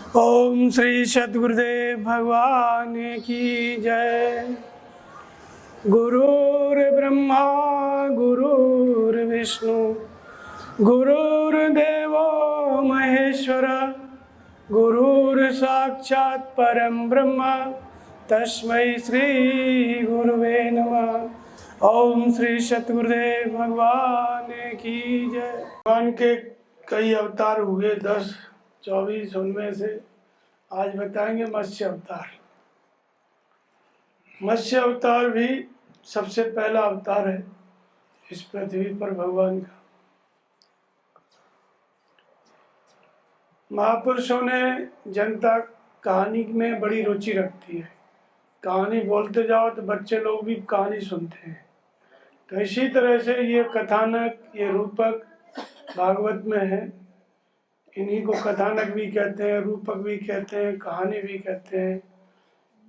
ओम श्री सद्गुरुदेव भगवान की जय। गुरुर् ब्रह्मा गुरुर्विष्णु गुरुर्देवो महेश्वर गुरुर् साक्षात् परम ब्रह्म तस्मै श्री गुरुवे नमः। ओम श्री सद्गुरुदेव भगवान की जय। भगवान के कई अवतार हुए, 10-24, उनमें से आज बताएंगे मत्स्य अवतार। मत्स्य अवतार भी सबसे पहला अवतार है इस पृथ्वी पर भगवान का। महापुरुषों ने जनता कहानी में बड़ी रुचि रखती है। कहानी बोलते जाओ तो बच्चे लोग भी कहानी सुनते हैं। तो इसी तरह से ये कथानक, ये रूपक भागवत में है। इन्हीं को कथानक भी कहते हैं, रूपक भी कहते हैं, कहानी भी कहते हैं,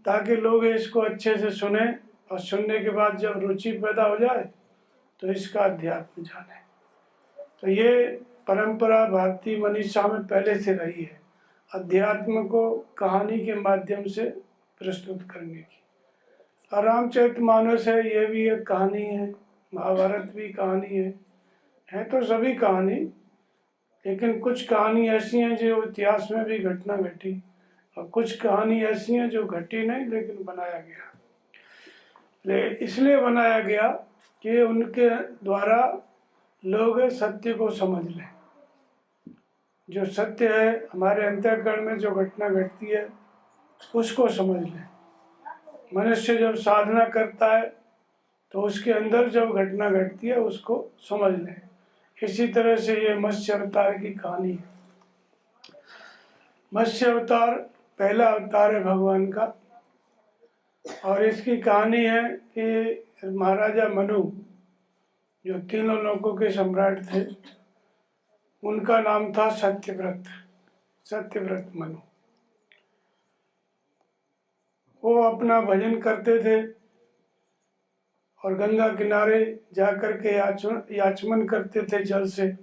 ताकि लोग इसको अच्छे से सुने और सुनने के बाद जब रुचि पैदा हो जाए तो इसका अध्यात्म जाने। तो ये परंपरा भारतीय मनीषा में पहले से रही है, अध्यात्म को कहानी के माध्यम से प्रस्तुत करने की। और रामचरितमानस है, ये भी एक कहानी है। महाभारत भी कहानी है तो सभी कहानी, लेकिन कुछ कहानी ऐसी हैं जो इतिहास में भी घटना घटी और कुछ कहानी ऐसी हैं जो घटी नहीं लेकिन बनाया गया। इसलिए बनाया गया कि उनके द्वारा लोग सत्य को समझ लें। जो सत्य है हमारे अंतःकरण में, जो घटना घटती है उसको समझ लें। मनुष्य जब साधना करता है तो उसके अंदर जब घटना घटती है उसको समझ लें। इसी तरह से ये मत्स्य अवतार की कहानी है। मत्स्य अवतार पहला अवतार है भगवान का और इसकी कहानी है कि महाराजा मनु, जो तीनों लोकों के सम्राट थे, उनका नाम था सत्यव्रत मनु। वो अपना भजन करते थे और गंगा किनारे जाकर के याचमन करते थे, जल से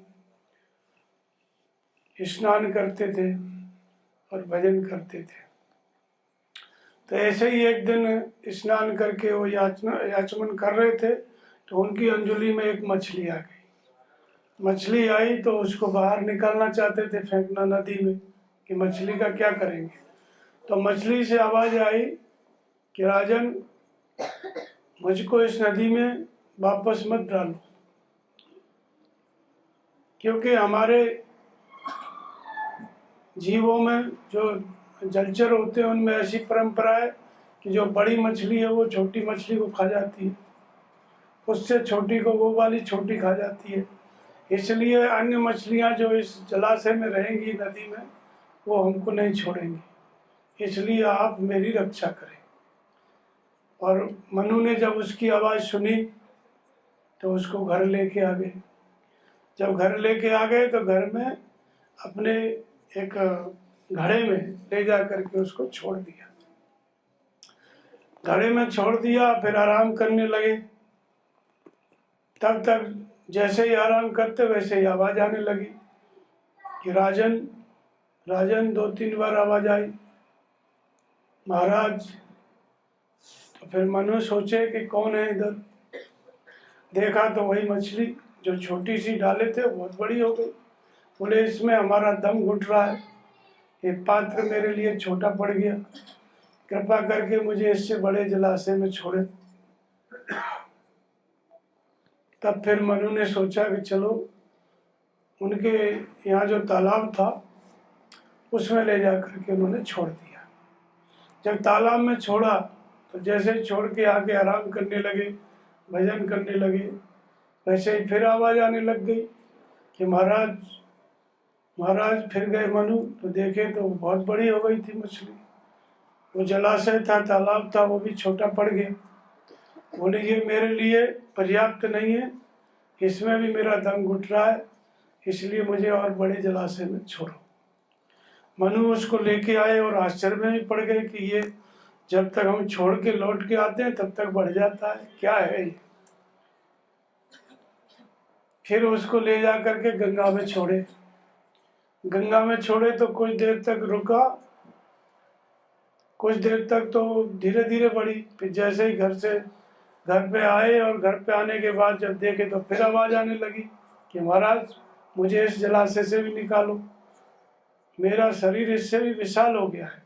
स्नान करते थे और भजन करते थे। तो ऐसे ही एक दिन स्नान करके वो याचमन कर रहे थे तो उनकी अंजलि में एक मछली आ गई। मछली आई तो उसको बाहर निकालना चाहते थे, फेंकना नदी में, कि मछली का क्या करेंगे। तो मछली से आवाज आई कि राजन, मुझको इस नदी में वापस मत डालो, क्योंकि हमारे जीवों में जो जलचर होते हैं उनमें ऐसी परंपरा है कि जो बड़ी मछली है वो छोटी मछली को खा जाती है, उससे छोटी को वो वाली छोटी खा जाती है। इसलिए अन्य मछलियां जो इस जलाशय में रहेंगी, नदी में, वो हमको नहीं छोड़ेंगी, इसलिए आप मेरी रक्षा करें। और मनु ने जब उसकी आवाज़ सुनी तो उसको घर लेके आ गए। जब घर लेके आ गए तो घर में अपने एक घड़े में ले जा करके उसको छोड़ दिया। घड़े में छोड़ दिया, फिर आराम करने लगे। तब तक जैसे ही आराम करते वैसे ही आवाज़ आने लगी कि राजन राजन। 2-3 बार आवाज़ आई, महाराज। तो फिर मनु सोचे कि कौन है इधर। देखा तो वही मछली जो छोटी सी डाले थे बहुत बड़ी हो गई। बोले, इसमें हमारा दम घुट रहा है, ये पात्र मेरे लिए छोटा पड़ गया, कृपा करके मुझे इससे बड़े जलाशय में छोड़े। तब फिर मनु ने सोचा कि चलो उनके यहाँ जो तालाब था उसमें ले जा करके उन्होंने छोड़ दिया। जब तालाब में छोड़ा तो जैसे ही छोड़ के आके आराम करने लगे, भजन करने लगे, वैसे ही फिर आवाज़ आने लग गई कि महाराज। फिर गए मनु तो देखे तो बहुत बड़ी हो गई थी मछली। वो जलाशय था, तालाब था, वो भी छोटा पड़ गया। बोले, ये मेरे लिए पर्याप्त नहीं है, इसमें भी मेरा दम घुट रहा है, इसलिए मुझे और बड़े जलाशय में छोड़ो। मनु उसको लेके आए और आश्चर्य में भी पड़ गए कि ये जब तक हम छोड़ के लौट के आते हैं तब तक बढ़ जाता है, क्या है ये। फिर उसको ले जा करके गंगा में छोड़े। गंगा में छोड़े तो कुछ देर तक रुका कुछ देर तक तो धीरे धीरे बढ़ी, फिर जैसे ही घर पे आए और घर पे आने के बाद जब देखे तो फिर आवाज़ आने लगी कि महाराज मुझे इस जलाशय से भी निकालो, मेरा शरीर इससे भी विशाल हो गया है।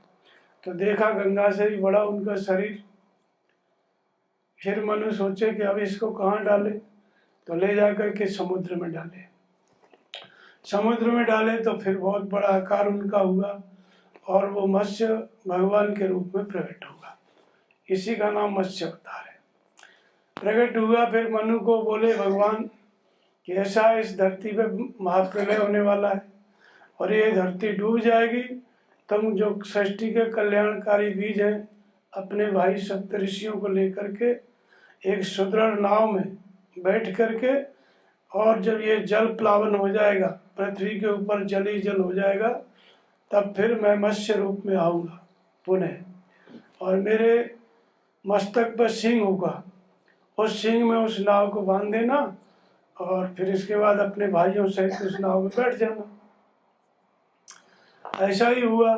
तो देखा गंगा से भी बड़ा उनका शरीर। फिर मनु सोचे कि अब इसको कहाँ डाले, तो ले जाकर के समुद्र में डाले। समुद्र में डाले तो फिर बहुत बड़ा आकार उनका हुआ और वो मत्स्य भगवान के रूप में प्रकट हुआ। इसी का नाम मत्स्य अवतार है। प्रकट हुआ, फिर मनु को बोले भगवान कि ऐसा इस धरती पे महाप्रलय होने वाला है और ये धरती डूब जाएगी, तुम जो सृष्टि के कल्याणकारी बीज हैं अपने भाई सप्तऋषियों को लेकर के एक सुदृढ़ नाव में बैठ करके, और जब ये जल प्लावन हो जाएगा, पृथ्वी के ऊपर जल ही जल हो जाएगा, तब फिर मैं मत्स्य रूप में आऊँगा पुनः, और मेरे मस्तक पर सिंह होगा, उस सिंह में उस नाव को बांध देना और फिर इसके बाद अपने भाइयों सहित उस नाव में बैठ जाना। ऐसा ही हुआ।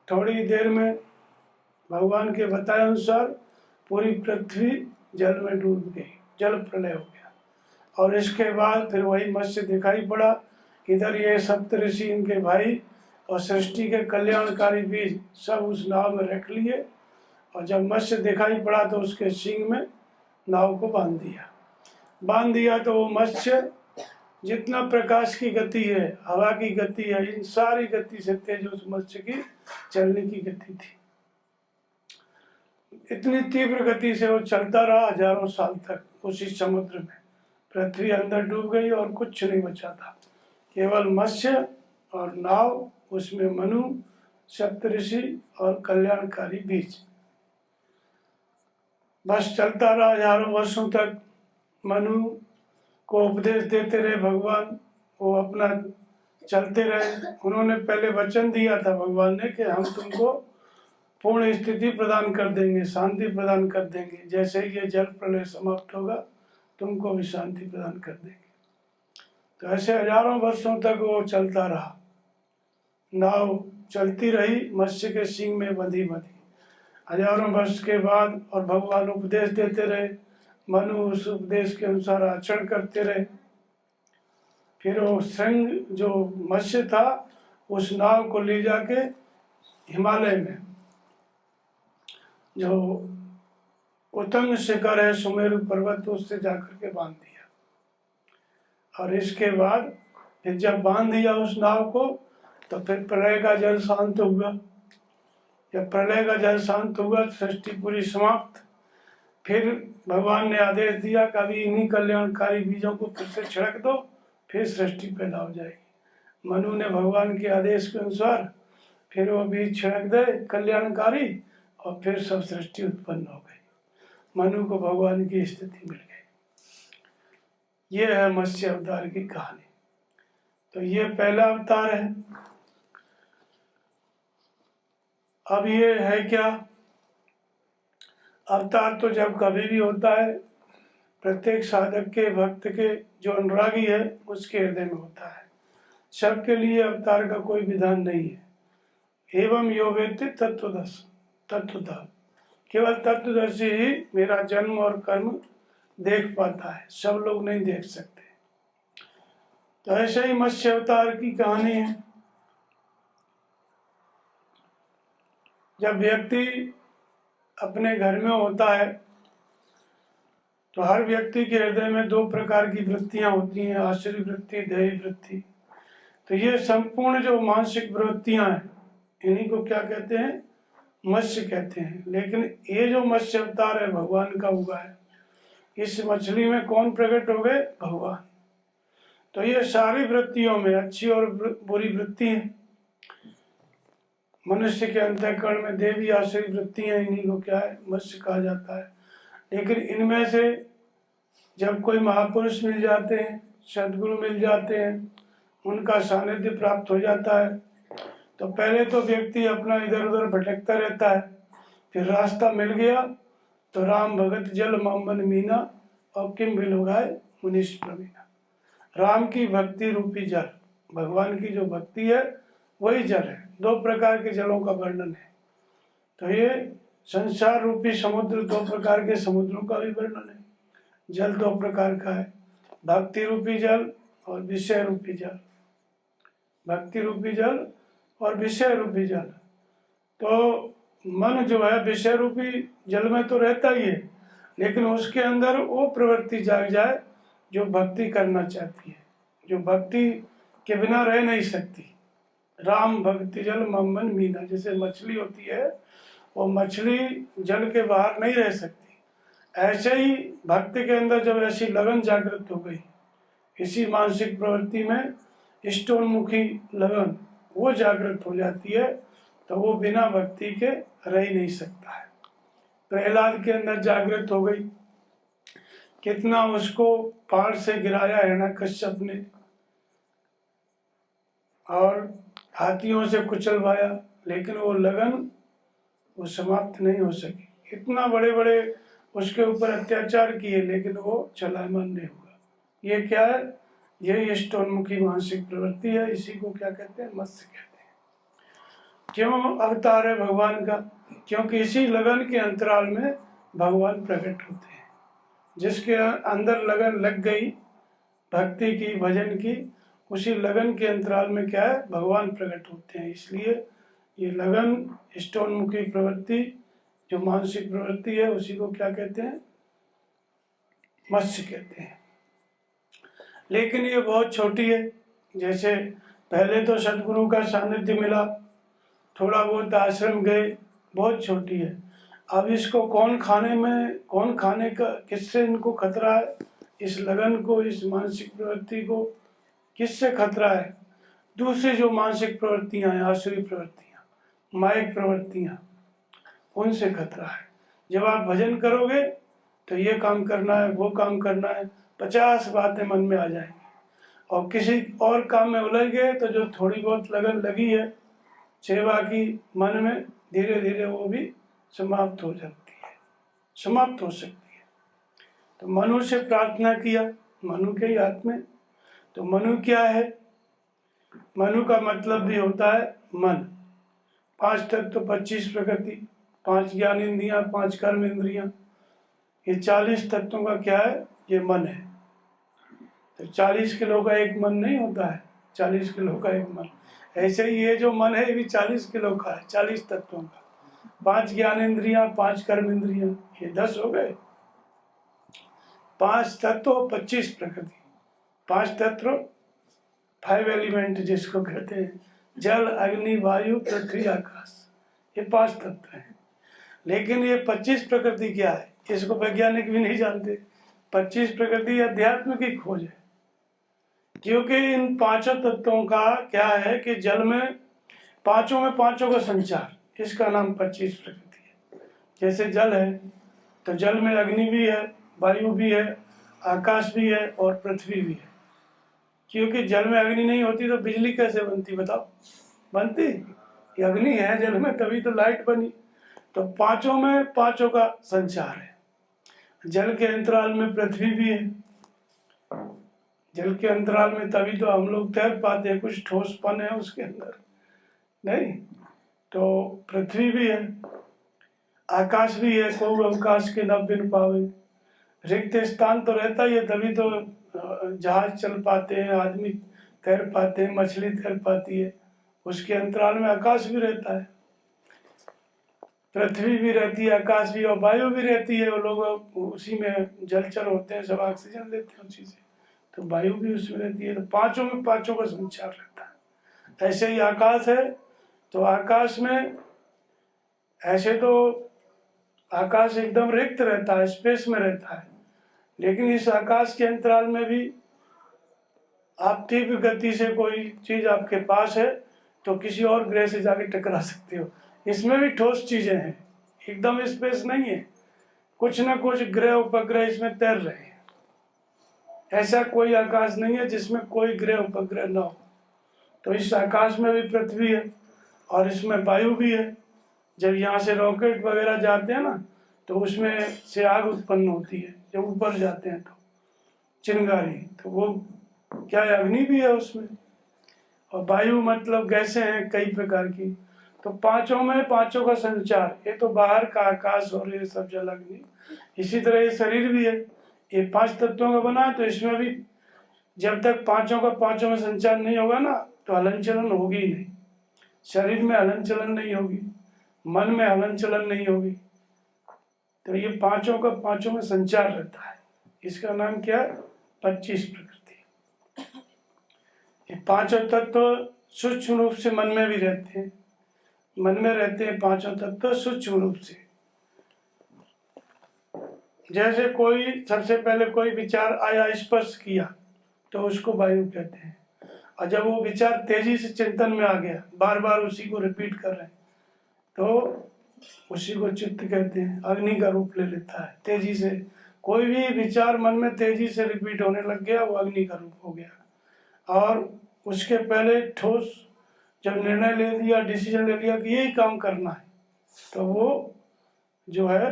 थोड़ी देर में भगवान के बताए अनुसार पूरी पृथ्वी जल में डूब गई, जल प्रलय हो गया। और इसके बाद फिर वही मत्स्य दिखाई पड़ा। इधर ये सप्तऋषि इनके भाई और सृष्टि के कल्याणकारी बीज सब उस नाव में रख लिए, और जब मत्स्य दिखाई पड़ा तो उसके सींग में नाव को बांध दिया। तो वो मत्स्य जितना प्रकाश की गति है, हवा की गति है, इन सारी गति से तेज उस मत्स्य की चलने की गति थी। इतनी तीव्र गति से वो चलता रहा हजारों साल तक उसी समुद्र में। पृथ्वी अंदर डूब गई और कुछ नहीं बचा था, केवल मत्स्य और नाव, उसमें मनु, सप्तऋषि और कल्याणकारी बीज। बस चलता रहा हजारों वर्षों तक। मनु को उपदेश देते रहे भगवान, वो अपना चलते रहे। उन्होंने पहले वचन दिया था भगवान ने कि हम तुमको पूर्ण स्थिति प्रदान कर देंगे, शांति प्रदान कर देंगे, जैसे ही ये जल प्रलय समाप्त होगा तुमको भी शांति प्रदान कर देंगे। तो ऐसे हजारों वर्षों तक वो चलता रहा, नाव चलती रही मत्स्य के सींग में बंधी हजारों वर्ष के बाद। और भगवान उपदेश देते रहे, मनु उस उपदेश के अनुसार आचरण करते रहे। फिर वो श्रृंग जो मत्स्य था उस नाव को ले जाके हिमालय में जो उत्तंग शिखर है सुमेरु पर्वत, उससे जाकर के बांध दिया। और इसके बाद फिर जब बांध दिया उस नाव को, तो फिर प्रलय का जल शांत हुआ। जब प्रलय का जल शांत हुआ तो सृष्टि पूरी समाप्त। फिर भगवान ने आदेश दिया कभी इन्हीं कल्याणकारी बीजों को फिर से छिड़क दो, फिर सृष्टि पैदा हो जाएगी। मनु ने भगवान के आदेश के अनुसार फिर वो बीज छिड़क दे कल्याणकारी, और फिर सब सृष्टि उत्पन्न हो गई। मनु को भगवान की स्थिति मिल गई। ये है मत्स्य अवतार की कहानी। तो ये पहला अवतार है। अब ये है क्या, अवतार तो जब कभी भी होता है प्रत्येक साधक के, भक्त के, जो अनुरागी है उसके हृदय में होता है। सबके लिए अवतार का कोई विधान नहीं है। एवं यो वेत्ति तत्वतः, केवल तत्वदर्शी ही मेरा जन्म और कर्म देख पाता है, सब लोग नहीं देख सकते। तो ऐसे ही मत्स्य अवतार की कहानी है। जब व्यक्ति अपने घर में होता है तो हर व्यक्ति के हृदय में दो प्रकार की वृत्तियां होती हैं, आश्चर्य वृत्ति, ध्येय वृत्ति। तो ये संपूर्ण जो मानसिक वृत्तियां हैं, इन्हीं को क्या कहते हैं, मत्स्य कहते हैं। लेकिन ये जो मत्स्य अवतार है भगवान का हुआ है, इस मछली में कौन प्रकट हो गए, भगवान। तो ये सारी वृत्तियों में अच्छी और बुरी वृत्ति है। मनुष्य के अंतःकरण में देवी आश्रय वृत्तियां, इन्हीं को क्या है, मत्स्य कहा जाता है। लेकिन इनमें से जब कोई महापुरुष मिल जाते हैं, सदगुरु मिल जाते हैं, उनका सानिध्य प्राप्त हो जाता है, तो पहले तो व्यक्ति अपना इधर उधर भटकता रहता है। फिर रास्ता मिल गया तो राम भगत जल मम्बन मीना, और किम बिलुगाए मुनीश प्रवीणा। राम की भक्ति रूपी जल, भगवान की जो भक्ति है वही जल है। दो प्रकार के जलों का वर्णन है, तो ये संसार रूपी समुद्र, 2 प्रकार के समुद्रों का भी वर्णन है। जल 2 प्रकार का है, भक्ति रूपी जल और विषय रूपी जल। भक्ति रूपी जल और विषय रूपी जल। तो मन जो है विषय रूपी जल में तो रहता ही है, लेकिन उसके अंदर वो प्रवृत्ति जाग जाए जो भक्ति करना चाहती है, जो भक्ति के बिना रह नहीं सकती। राम भक्ति जल मम मन मीना, जैसे मछली होती है, वो मछली जल के बाहर नहीं रह सकती, ऐसे ही भक्ति के अंदर जब ऐसी लगन जागृत हो गई, इसी मानसिक प्रवृत्ति में इष्टोन्मुखी लगन वो जागृत हो जाती है, तो वो बिना भक्ति के रह ही नहीं सकता है। प्रहलाद के अंदर जागृत हो गई, कितना उसको पहाड़ से गिराया हिरण्यकश्यप ने और हाथियों से कुचलवाया, लेकिन वो लगन वो समाप्त नहीं हो सकी। इतना बड़े बड़े उसके ऊपर अत्याचार किए, लेकिन वो चलायमान नहीं हुआ। ये क्या है? ये इष्टोन्मुखी मानसिक प्रवृत्ति है। इसी को क्या कहते हैं? मत्स्य कहते हैं। क्यों अवतार है भगवान का? क्योंकि इसी लगन के अंतराल में भगवान प्रकट होते हैं। जिसके अंदर लगन लग गई भक्ति की, भजन की, उसी लगन के अंतराल में क्या है? भगवान प्रकट होते हैं। इसलिए ये लगन, इष्टोन्मुखी प्रवृत्ति, जो मानसिक प्रवृत्ति है, उसी को क्या कहते हैं? मत्स्य कहते हैं। लेकिन ये बहुत छोटी है। जैसे पहले तो सदगुरु का सानिध्य मिला, थोड़ा बहुत आश्रम गए, बहुत छोटी है। अब इसको कौन खाने का, किससे इनको खतरा है? इस लगन को, इस मानसिक प्रवृत्ति को किससे खतरा है? दूसरी जो मानसिक प्रवृत्तियां हैं, आसुरी प्रवृत्तियां, मायिक प्रवृत्तियां, उनसे खतरा है। जब आप भजन करोगे तो ये काम करना है, वो काम करना है, 50 बातें मन में आ जाएंगी, और किसी और काम में उलझ गए तो जो थोड़ी बहुत लगन लगी है सेवा की मन में, धीरे धीरे वो भी समाप्त हो जाती है, समाप्त हो सकती है। तो मनु से प्रार्थना किया, मनु के ही हाथ में। तो मनु क्या है? मनु का मतलब भी होता है मन। 5 तत्व, 25 प्रकृति, 5 ज्ञान इंद्रियां, 5 कर्म इंद्रियां, ये 40 तत्वों का क्या है? ये मन है। तो 40 किलो का एक मन नहीं होता है, 40 किलो का एक मन। ऐसे ही ये जो मन है, ये भी 40 किलो का है, 40 तत्वों का। 5 ज्ञान इंद्रियां, 5 कर्म इंद्रियां, ये 10 हो गए। 5 तत्व, 25 प्रकृति। 5 तत्व, 5 एलिमेंट जिसको कहते हैं, जल, अग्नि, वायु, पृथ्वी, आकाश, ये 5 तत्व हैं। लेकिन ये 25 प्रकृति क्या है? इसको वैज्ञानिक भी नहीं जानते। 25 प्रकृति अध्यात्म की खोज है। क्योंकि इन 5 तत्वों का क्या है कि जल में पांचों का संचार, इसका नाम 25 प्रकृति है। जैसे जल है तो जल में अग्नि भी है, वायु भी है, आकाश भी है और पृथ्वी भी है। क्योंकि जल में अग्नि नहीं होती तो बिजली कैसे बनती? बताओ, बनती? अग्नि है जल में, तभी तो लाइट बनी। तो पांचों का संचार है। जल के अंतराल में पृथ्वी भी है। जल के अंतराल में तभी तो हम लोग तैर पाते हैं, कुछ ठोसपन है उसके अंदर, नहीं? तो पृथ्वी भी है, आकाश भी है, को अवकाश के न बिन पावे। रिक्त स्थान तो रहता ही है, तभी तो जहाज चल पाते हैं, आदमी तैर पाते हैं, मछली तैर पाती है। उसके अंतराल में आकाश भी रहता है, पृथ्वी भी रहती है, आकाश भी, और वायु भी रहती है। वो लोग उसी में जलचर होते हैं, सब ऑक्सीजन लेते हैं उसी से, तो वायु भी उसमें रहती है। तो पांचों का संचार रहता है। ऐसे ही आकाश है, तो आकाश में ऐसे तो आकाश एकदम रिक्त रहता है, स्पेस में रहता है, लेकिन इस आकाश के अंतराल में भी आप तीव्र गति से कोई चीज आपके पास है तो किसी और ग्रह से जाके टकरा सकते हो। इसमें भी ठोस चीजें हैं, एकदम स्पेस नहीं है, कुछ ना कुछ ग्रह उपग्रह इसमें तैर रहे हैं। ऐसा कोई आकाश नहीं है जिसमें कोई ग्रह उपग्रह ना हो। तो इस आकाश में भी पृथ्वी है और इसमें वायु भी है। जब यहाँ से रॉकेट वगैरह जाते हैं ना, तो उसमें से आग उत्पन्न होती है, जब ऊपर जाते हैं तो चिंगारी, तो वो क्या है? अग्नि भी है उसमें। और वायु मतलब गैसें हैं कई प्रकार की। तो पांचों में पांचों का संचार, ये तो बाहर का आकाश और ये सब जल अग्नि। इसी तरह ये शरीर भी है, ये 5 तत्वों का बना है, तो इसमें भी जब तक पांचों का पांचों में संचार नहीं होगा ना, तो हलन चलन होगी ही नहीं। शरीर में हलन चलन नहीं होगी, मन में हलन चलन नहीं होगी। तो ये पांचों का पांचों में संचार रहता है। इसका नाम क्या है? 25 प्रकृति। ये पांचों तत्व सूक्ष्म रूप से मन में भी रहते हैं, मन में रहते हैं पांचों तत्व सूक्ष्म रूप से। जैसे कोई सबसे पहले कोई विचार आया, स्पर्श किया, तो उसको वायु कहते हैं। और जब वो विचार तेजी से चिंतन में आ गया, बार बार उसी को रिपीट कर रहे हैं, तो उसी को चित्त कहते हैं। अग्नि का रूप ले लेता है तेजी से। कोई भी विचार मन में तेजी से रिपीट होने लग गया, वो अग्नि का रूप हो गया। और उसके पहले ठोस जब निर्णय ले लिया, डिसीजन ले लिया कि यही काम करना है, तो वो जो है,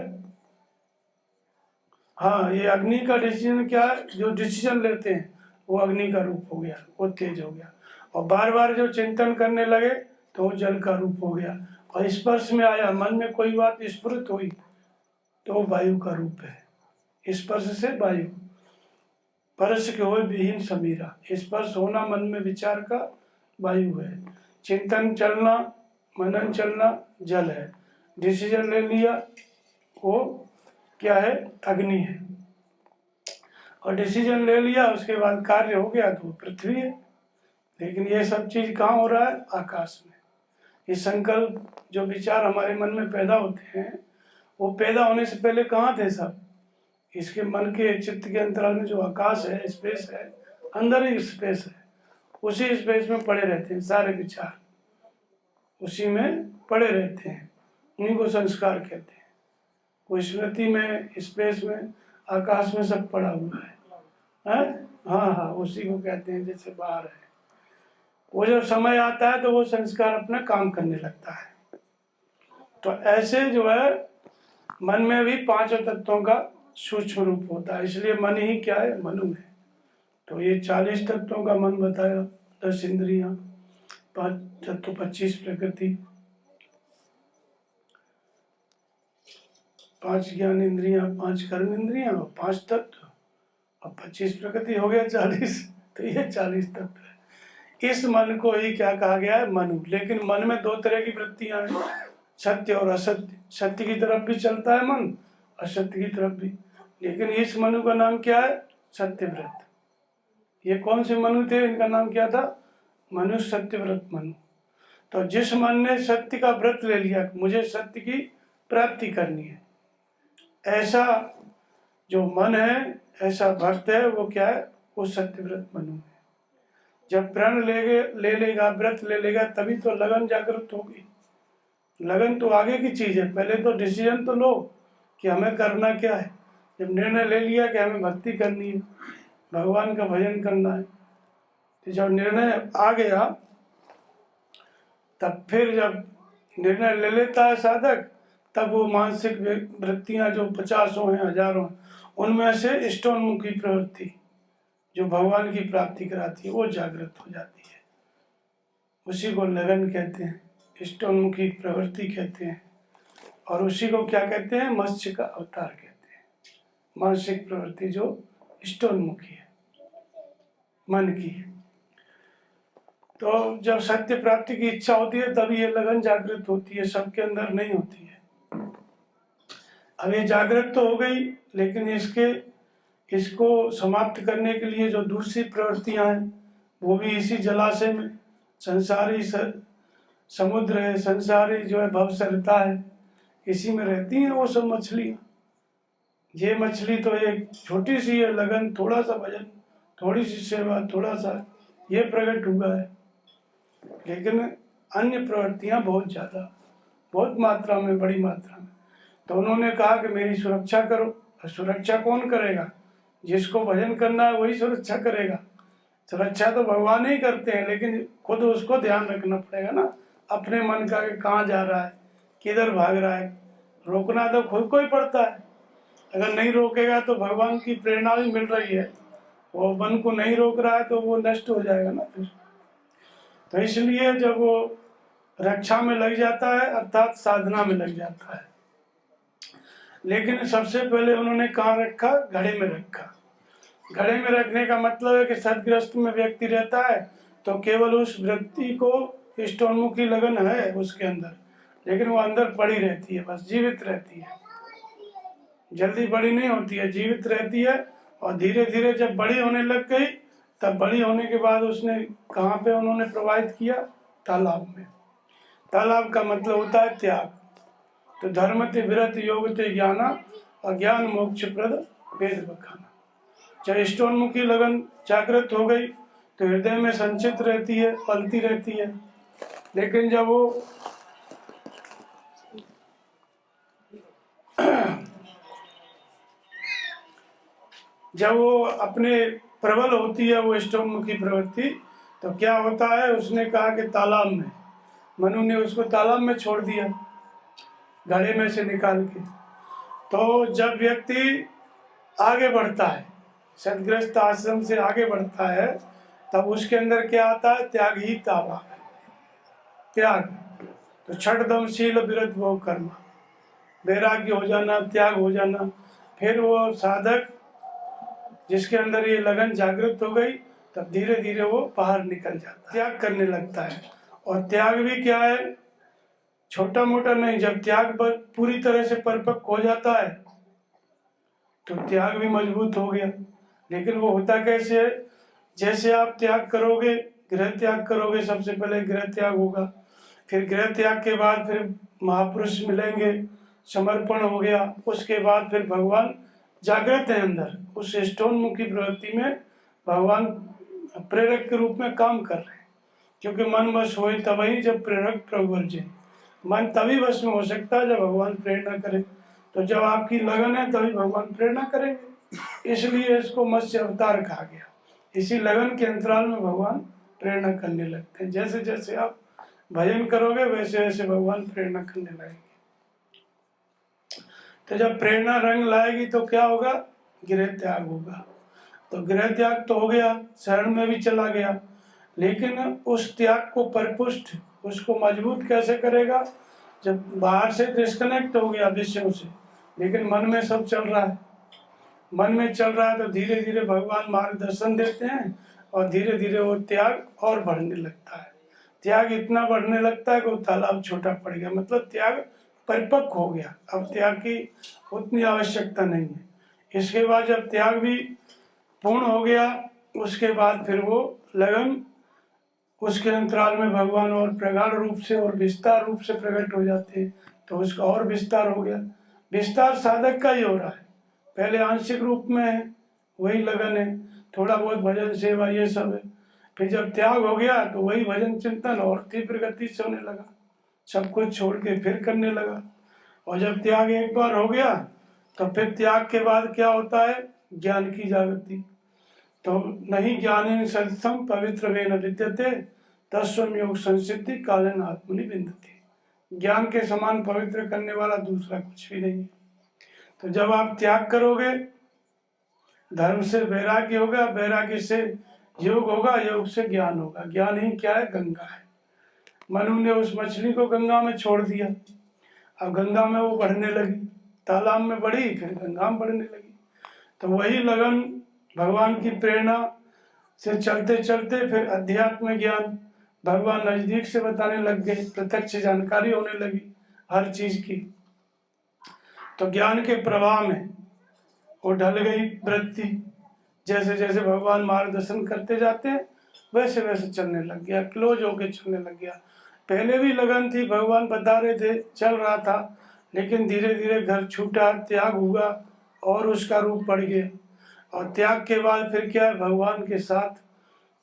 हाँ, ये अग्नि का डिसीजन क्या है? जो डिसीजन लेते हैं वो अग्नि का रूप हो गया, वो तेज हो गया। और बार बार जो चिंतन करने लगे तो वो जल का रूप हो गया। और स्पर्श में आया, मन में कोई बात स्फुरित हुई, तो वो वायु का रूप है। स्पर्श से वायु, परश के हो विहीन समीरा। स्पर्श होना मन में विचार का वायु है। चिंतन चलना, मनन चलना जल है। डिसीजन ले लिया, वो क्या है? अग्नि है। और डिसीजन ले लिया, उसके बाद कार्य हो गया तो पृथ्वी है। लेकिन ये सब चीज कहाँ हो रहा है? आकाश में। ये संकल्प जो विचार हमारे मन में पैदा होते हैं, वो पैदा होने से पहले कहाँ थे सब? इसके मन के चित्त के अंतराल में जो आकाश है, स्पेस है, अंदर ही स्पेस है, उसी स्पेस में पड़े रहते हैं सारे विचार, उसी में पड़े रहते हैं। उन्हीं को संस्कार कहते हैं। वो स्मृति में, स्पेस में, आकाश में सब पड़ा हुआ है। हाँ हाँ, उसी को कहते हैं जैसे बाहर है। वो जब समय आता है तो वो संस्कार अपना काम करने लगता है। तो ऐसे जो है मन में भी पांचों तत्वों का सूक्ष्म रूप होता है। इसलिए मन ही क्या है? मनु है। तो ये 40 तत्वों का मन बताया, 10 इंद्रियां, 5 तत्व, 25 प्रकृति, 5 ज्ञान इंद्रियां, 5 कर्म इंद्रियां और 5 तत्व, और 25 प्रकृति हो गया 40। तो ये 40 तत्व है। इस मन को ही क्या कहा गया है? मनु। लेकिन मन में 2 तरह की वृत्तियां हैं, सत्य और असत्य। सत्य की तरफ भी चलता है मन, असत्य की तरफ भी। लेकिन इस मनु का नाम क्या है? सत्यव्रत। ये कौन से मनु थे? इनका नाम क्या था? मनु सत्यव्रत मनु। तो जिस मन ने सत्य का व्रत ले लिया, मुझे सत्य की प्राप्ति करनी है, ऐसा जो मन है, ऐसा भक्त है, वो क्या है? वो सत्यव्रत मनु है। जब प्रण ले लेगा, व्रत ले लेगा, तभी तो लगन जागृत होगी। लगन तो आगे की चीज है, पहले तो डिसीजन तो लो कि हमें करना क्या है। जब निर्णय ले लिया कि हमें भक्ति करनी है, भगवान का भजन करना है, तो जब निर्णय आ गया, तब फिर जब निर्णय ले लेता है साधक, तब वो मानसिक वृत्तियां जो 50 हैं, हजारों, उनमें से इष्टोन्मुखी प्रवृत्ति जो भगवान की प्राप्ति कराती है, वो जागृत हो जाती है। उसी को लगन कहते हैं, इष्टोन्मुखी प्रवृत्ति कहते हैं। और उसी को क्या कहते हैं? मत्स्य का अवतार कहते हैं। मानसिक प्रवृत्ति जो इष्टोन्मुखी है, मन की। तो जब सत्य प्राप्ति की इच्छा होती है, तभी ये लगन जागृत होती है, सबके अंदर नहीं होती है। अब ये जागृत तो हो गई, लेकिन इसको समाप्त करने के लिए जो दूसरी प्रवृत्तियां हैं, वो भी इसी जलाशय में, संसारी समुद्र है, संसारी जो है भवसरिता है, इसी में रहती हैं वो सब मछलियां। ये मछली तो एक छोटी सी है, लगन, थोड़ा सा भजन, थोड़ी सी सेवा, थोड़ा सा ये प्रकट हुआ है। लेकिन अन्य प्रवृत्तियां बहुत ज्यादा, बहुत मात्रा में, बड़ी मात्रा में। तो उन्होंने कहा कि मेरी सुरक्षा करो। सुरक्षा कौन करेगा? जिसको भजन करना है वही सुरक्षा करेगा। सुरक्षा तो भगवान ही करते हैं, लेकिन खुद उसको ध्यान रखना पड़ेगा ना, अपने मन का कि कहाँ जा रहा है, किधर भाग रहा है। रोकना तो खुद को ही पड़ता है। अगर नहीं रोकेगा तो भगवान की प्रेरणा भी मिल रही है, वो मन को नहीं रोक रहा है तो वो नष्ट हो जाएगा ना फिर। तो इसलिए जब वो रक्षा में लग जाता है, अर्थात साधना में लग जाता है। लेकिन सबसे पहले उन्होंने कहाँ रखा? घड़े में रखा। घड़े में रखने का मतलब है कि सदग्रस्त में व्यक्ति रहता है तो केवल उस व्यक्ति को इष्टोन्मुखी लगन है उसके अंदर, लेकिन वो अंदर पड़ी रहती है, बस जीवित रहती है, जल्दी बड़ी नहीं होती है, जीवित रहती है। और धीरे धीरे जब बड़ी होने लग गई, तब बड़ी होने के बाद उसने कहाँ पे उन्होंने प्रवाहित किया? तालाब में। तालाब का मतलब होता है त्याग। तो धर्म ते विरत योग ते ज्ञाना, अज्ञान मोक्ष प्रद वेद बखाना। जब इष्टोन्मुखी लगन जागृत हो गई तो हृदय में संचित रहती है, पलती रहती है। लेकिन जब वो अपने प्रबल होती है वो इष्टोन्मुखी प्रवृत्ति, तो क्या होता है? उसने कहा कि तालाब में, मनु ने उसको तालाब में छोड़ दिया घड़े में से निकाल के। तो जब व्यक्ति आगे बढ़ता है, सदग्रस्त आश्रम से आगे बढ़ता है, तब उसके अंदर क्या आता है? त्याग ही तालाब है, त्याग। तो छठ दमशील विरत वो कर्म, वैराग्य हो जाना, त्याग हो जाना। फिर वो साधक जिसके अंदर ये लगन जागृत हो गई, तब धीरे धीरे वो बाहर निकल जाता है, त्याग करने लगता है। और त्याग भी क्या है? छोटा मोटा नहीं। जब त्याग पूरी तरह से परिपक्व हो जाता है तो त्याग भी मजबूत हो गया। लेकिन वो होता कैसे है? जैसे आप त्याग करोगे, गृह त्याग करोगे, सबसे पहले गृह त्याग होगा, फिर गृह त्याग के बाद फिर महापुरुष मिलेंगे, समर्पण हो गया, उसके बाद फिर भगवान जागृत है अंदर, उस इष्टोन्मुखी प्रवृत्ति में भगवान प्रेरक के रूप में काम कर रहे हैं। क्योंकि मन वश हो तभी जब प्रेरक प्रवर्जे, मन तभी वश में हो सकता है जब भगवान प्रेरणा करे। तो जब आपकी लगन है तभी भगवान प्रेरणा करेंगे, इसलिए इसको मत्स्य अवतार कहा गया। इसी लगन के अंतराल में भगवान प्रेरणा करने लगते हैं। जैसे जैसे आप भजन करोगे वैसे वैसे भगवान प्रेरणा करने लगेंगे। तो जब प्रेरणा रंग लाएगी तो क्या होगा? गृह त्याग होगा। तो गृह त्याग तो हो गया, शरण में भी चला गया, लेकिन उस त्याग को परिपुष्ट, उसको मजबूत कैसे करेगा? जब बाहर से डिस्कनेक्ट हो गया विषयों से, लेकिन मन में सब चल रहा है, मन में चल रहा है, तो धीरे धीरे भगवान मार्गदर्शन देते हैं और धीरे धीरे वो त्याग और बढ़ने लगता है। त्याग इतना बढ़ने लगता है कि वो तालाब छोटा पड़ गया, मतलब त्याग परिपक्व हो गया, अब त्याग की उतनी आवश्यकता नहीं है। इसके बाद जब त्याग भी पूर्ण हो गया, उसके बाद फिर वो लगन, उसके अंतराल में भगवान और प्रगाढ़ रूप से और विस्तार रूप से प्रकट हो जाते हैं, तो उसका और विस्तार हो गया। विस्तार साधक का ही हो रहा है, पहले आंशिक रूप में है, वही लगन है, थोड़ा बहुत भजन सेवा ये सब है। फिर जब त्याग हो गया तो वही भजन चिंतन और तीव्र गति से होने लगा, सब कुछ छोड़ के फिर करने लगा। और जब त्याग एक बार हो गया तो फिर त्याग के बाद क्या होता है? ज्ञान की जागृति। तो नहीं ज्ञानेन सततम पवित्रमेन विद्यते तस्वम योग संसिद्धि कालेन आत्मनि विन्दति। ज्ञान के समान पवित्र करने वाला दूसरा कुछ भी नहीं है। तो जब आप त्याग करोगे, धर्म से वैराग्य होगा, वैराग्य से योग होगा, योग से ज्ञान होगा। ज्ञान ही क्या है? गंगा है। मनु ने उस मछली को गंगा में छोड़ दिया, अब गंगा में वो बढ़ने लगी, तालाब में बढ़ी, फिर गंगा में बढ़ने लगी। तो वही लगन भगवान की प्रेरणा से चलते चलते फिर अध्यात्म ज्ञान भगवान नजदीक से बताने लग गए, प्रत्यक्ष जानकारी होने लगी हर चीज की। तो ज्ञान के प्रवाह में वो ढल गई वृत्ति, जैसे जैसे भगवान मार्गदर्शन करते जाते हैं वैसे वैसे चलने लग गया, क्लोज होके चलने लग गया। पहले भी लगन थी, भगवान बता रहे थे, चल रहा था, लेकिन धीरे धीरे घर छूटा, त्याग हुआ और उसका रूप बढ़ गया। और त्याग के बाद फिर क्या है? भगवान के साथ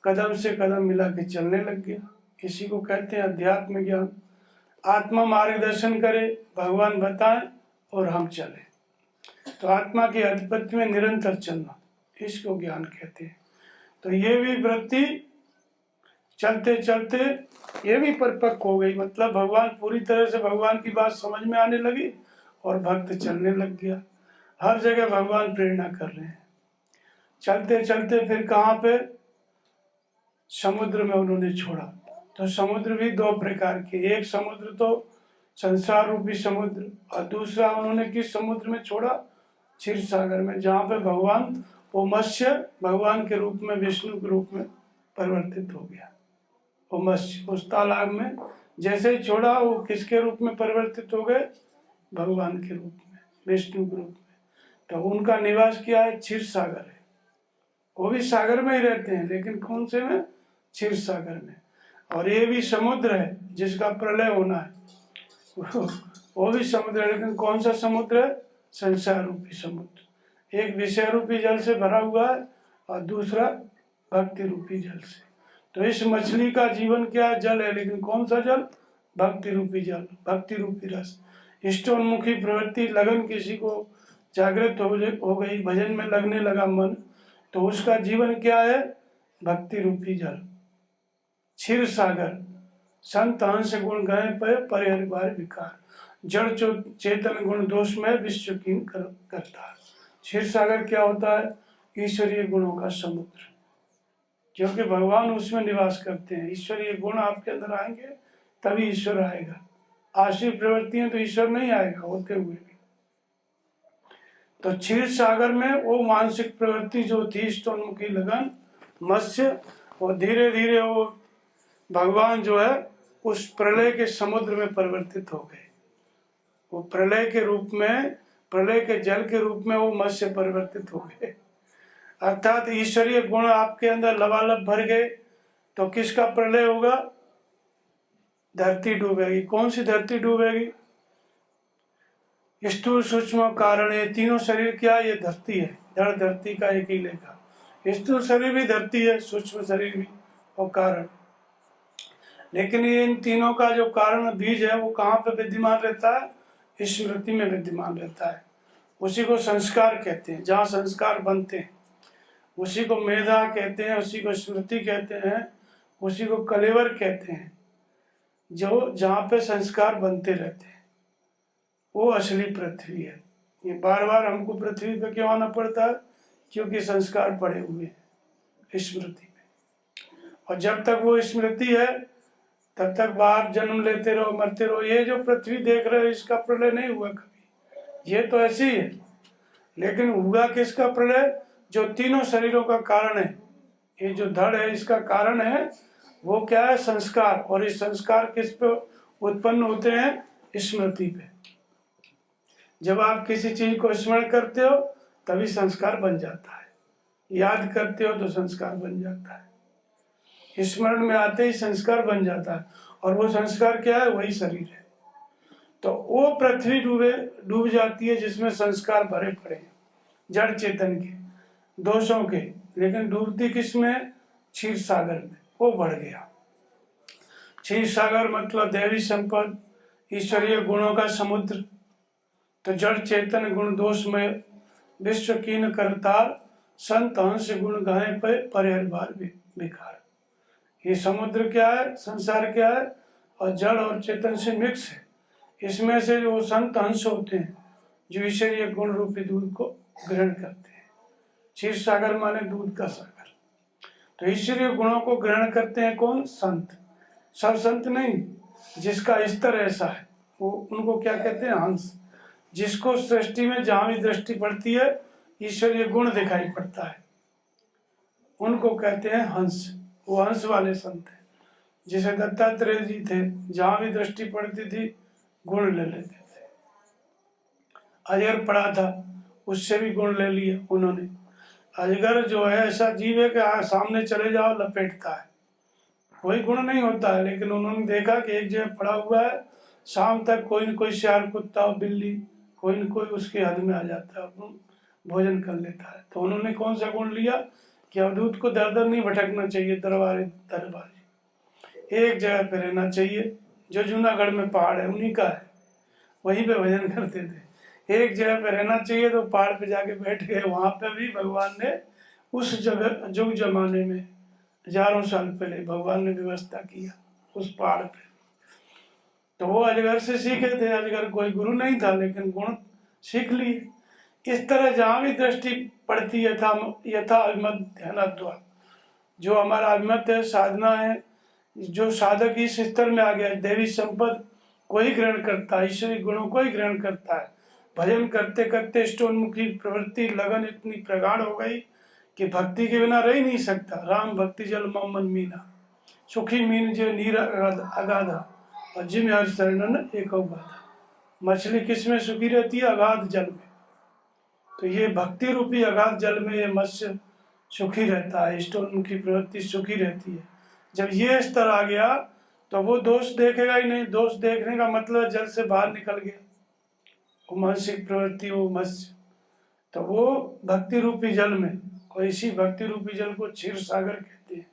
कदम से कदम मिला के चलने लग गया। इसी को कहते हैं अध्यात्म ज्ञान। आत्मा मार्गदर्शन करे, भगवान बताएं और हम चले, तो आत्मा के अधिपत्य में निरंतर चलना, इसको ज्ञान कहते हैं। तो ये भी वृत्ति चलते चलते ये भी परिपक्व हो गई, मतलब भगवान पूरी तरह से भगवान की बात समझ में आने लगी और भक्त चलने लग गया। हर जगह भगवान प्रेरणा कर रहे हैं। चलते चलते फिर कहाँ पे? समुद्र में उन्होंने छोड़ा, तो समुद्र भी दो प्रकार के, एक समुद्र तो संसार रूपी समुद्र, और दूसरा उन्होंने किस समुद्र में छोड़ा? क्षीर सागर में, जहाँ पे भगवान वो मत्स्य भगवान के रूप में, विष्णु के रूप में परिवर्तित हो गया। वो मत्स्य उस तालाब में जैसे ही छोड़ा, वो किसके रूप में परिवर्तित हो गए? भगवान के रूप में, विष्णु के रूप में। तो उनका निवास क्या है? क्षीर सागर है। वो भी सागर में ही रहते हैं, लेकिन कौन से में? क्षीर सागर में। और ये भी समुद्र है जिसका प्रलय होना है, वो भी समुद्र है, लेकिन कौन सा समुद्र है? संसार रूपी समुद्र। एक विषय रूपी जल से भरा हुआ है और दूसरा भक्ति रूपी जल से। तो इस मछली का जीवन क्या है? जल है, लेकिन कौन सा जल? भक्ति रूपी जल, भक्ति रूपी रस। इष्टोन्मुखी प्रवृत्ति, लगन किसी को जागृत हो गई, भजन में लगने लगा मन, तो उसका जीवन क्या है? भक्ति रूपी जल। क्षीर सागर, संत हंस गुण गए पे परिहर विकार, जड़ चेतन गुण दोष में विश्व कीन करता है। क्षीर सागर क्या होता है? ईश्वरीय गुणों का समुद्र, क्योंकि भगवान उसमें निवास करते हैं। ईश्वरीय गुण आपके अंदर आएंगे तभी ईश्वर आएगा। आश्री प्रवृत्तियां तो ईश्वर नहीं आएगा होते हुए भी। तो क्षीर सागर में वो मानसिक प्रवृत्ति जो थी, इष्टोन्मुखी लगन, मत्स्य, और धीरे धीरे वो भगवान जो है उस प्रलय के समुद्र में परिवर्तित हो गए। वो प्रलय के रूप में, प्रलय के जल के रूप में वो मत्स्य परिवर्तित हो गए। अर्थात ईश्वरीय गुण आपके अंदर लबालब भर गए, तो किसका प्रलय होगा? धरती डूबेगी। कौन सी धरती डूबेगी? स्थूल सूक्ष्म कारण, ये तीनों शरीर क्या? ये धरती है, जड़ धरती का एक ही लेखा। स्थूल शरीर भी धरती है, सूक्ष्म शरीर भी, और कारण। लेकिन ये इन तीनों का जो कारण बीज है वो कहाँ पे विद्यमान रहता है? स्मृति में विद्यमान रहता है। उसी को संस्कार कहते हैं, जहाँ संस्कार बनते हैं। उसी को मेधा कहते हैं, उसी को स्मृति कहते हैं, उसी को कलेवर कहते हैं। जो जहाँ पे संस्कार बनते रहते हैं वो असली पृथ्वी है। ये बार बार हमको पृथ्वी पे क्यों आना पड़ता है? क्योंकि संस्कार पड़े हुए हैं स्मृति में, और जब तक वो स्मृति है तब तक बाहर जन्म लेते रहो, मरते रहो। ये जो पृथ्वी देख रहे हो, इसका प्रलय नहीं हुआ कभी, ये तो ऐसी है। लेकिन हुआ किसका प्रलय? जो तीनों शरीरों का कारण है। ये जो धड़ है इसका कारण है, वो क्या है? संस्कार। और इस संस्कार किस पे उत्पन्न होते हैं? स्मृति पे। जब आप किसी चीज को स्मरण करते हो तभी संस्कार बन जाता है, याद करते हो तो संस्कार बन जाता है, स्मरण में आते ही संस्कार बन जाता है। और वो संस्कार क्या है? वही शरीर है। तो वो पृथ्वी डूब जाती है जिसमें संस्कार भरे पड़े हैं, जड़ चेतन के, दोषों के, लेकिन डूबती किस में? क्षीर सागर में। वो बढ़ गया। क्षीर सागर मतलब दैवी संपद, ईश्वरीय गुणों का समुद्र। तो जड़ चेतन गुण दोष में विश्व कीन करतार, संत हंस गुण गाए पे परिहर बार विकार। ये समुद्र क्या है? संसार क्या है? और जड़ और चेतन से मिक्स है। इसमें से जो संत हंस होते हैं, जो ईश्वरीय गुण रूपी दूध को ग्रहण करते हैं। क्षीर सागर माने दूध का सागर। तो ईश्वरीय गुणों को ग्रहण करते हैं कौन? संत। सब संत नहीं, जिसका स्तर ऐसा है वो, उनको क्या कहते हैं? हंस। जिसको सृष्टि में जहां भी दृष्टि पड़ती है ईश्वरीय गुण दिखाई पड़ता है, उनको कहते हैं हंस। वो हंस वाले संत हैं। जैसे दत्तात्रेय जी थे, जहां भी दृष्टि पड़ती थी गुण ले लेते थे। अजगर पड़ा था, उससे भी गुण ले लिए उन्होंने। अजगर जो है ऐसा जीव है कि सामने चले जाओ लपेटता है, कोई गुण नहीं होता है। लेकिन उन्होंने देखा कि एक जगह पड़ा हुआ है, शाम तक कोई न कोई सियार, कुत्ता, बिल्ली, कोई न कोई उसके हद में आ जाता है, भोजन कर लेता है। तो उन्होंने कौन सा गुण लिया कि अवधूत को दर दर नहीं भटकना चाहिए, दरबारी एक जगह पे रहना चाहिए। जो जूनागढ़ में पहाड़ है उन्हीं का है, वहीं पे भजन करते थे। एक जगह पे रहना चाहिए तो पहाड़ पे जाके बैठ गए। वहां पे भी भगवान ने उस जगह, जुग जमाने में हजारों साल पहले भगवान ने व्यवस्था किया उस पहाड़ पे। तो वो अजगर से सीखे थे। अजगर कोई गुरु नहीं था, लेकिन गुण सीख लिए। इस तरह जहां भी दृष्टि पड़ती यथा अभिमत ध्यानत्वा, जो हमारा अभिमत है, साधना है, जो साधक इस स्तर में आ गया, देवी संपद को ही ग्रहण करता है, ईश्वरी गुणों को ही ग्रहण करता है, भजन करते करते स्टोनमुखी प्रवृत्ति लगन इतनी प्रगाढ़ हो गई कि भक्ति के बिना रह ही नहीं सकता। राम भक्ति जल मन मीना, सुखी मीन जो नीर अगाधा, और जिम हर शरणन एक बाधा। मछली किस में सुखी रहती है? अगाध जल में। तो ये भक्ति रूपी अगाध जल में ये मत्स्य सुखी रहता है, स्टोनमुखी प्रवृत्ति सुखी रहती है। जब ये स्तर आ गया तो वो दोष देखेगा ही नहीं। दोष देखने का मतलब जल से बाहर निकल गया वो मानसिक प्रवृत्ति, वो मत्स्य। तो वो भक्ति रूपी जल में, और इसी भक्ति रूपी जल को क्षीर सागर कहते हैं,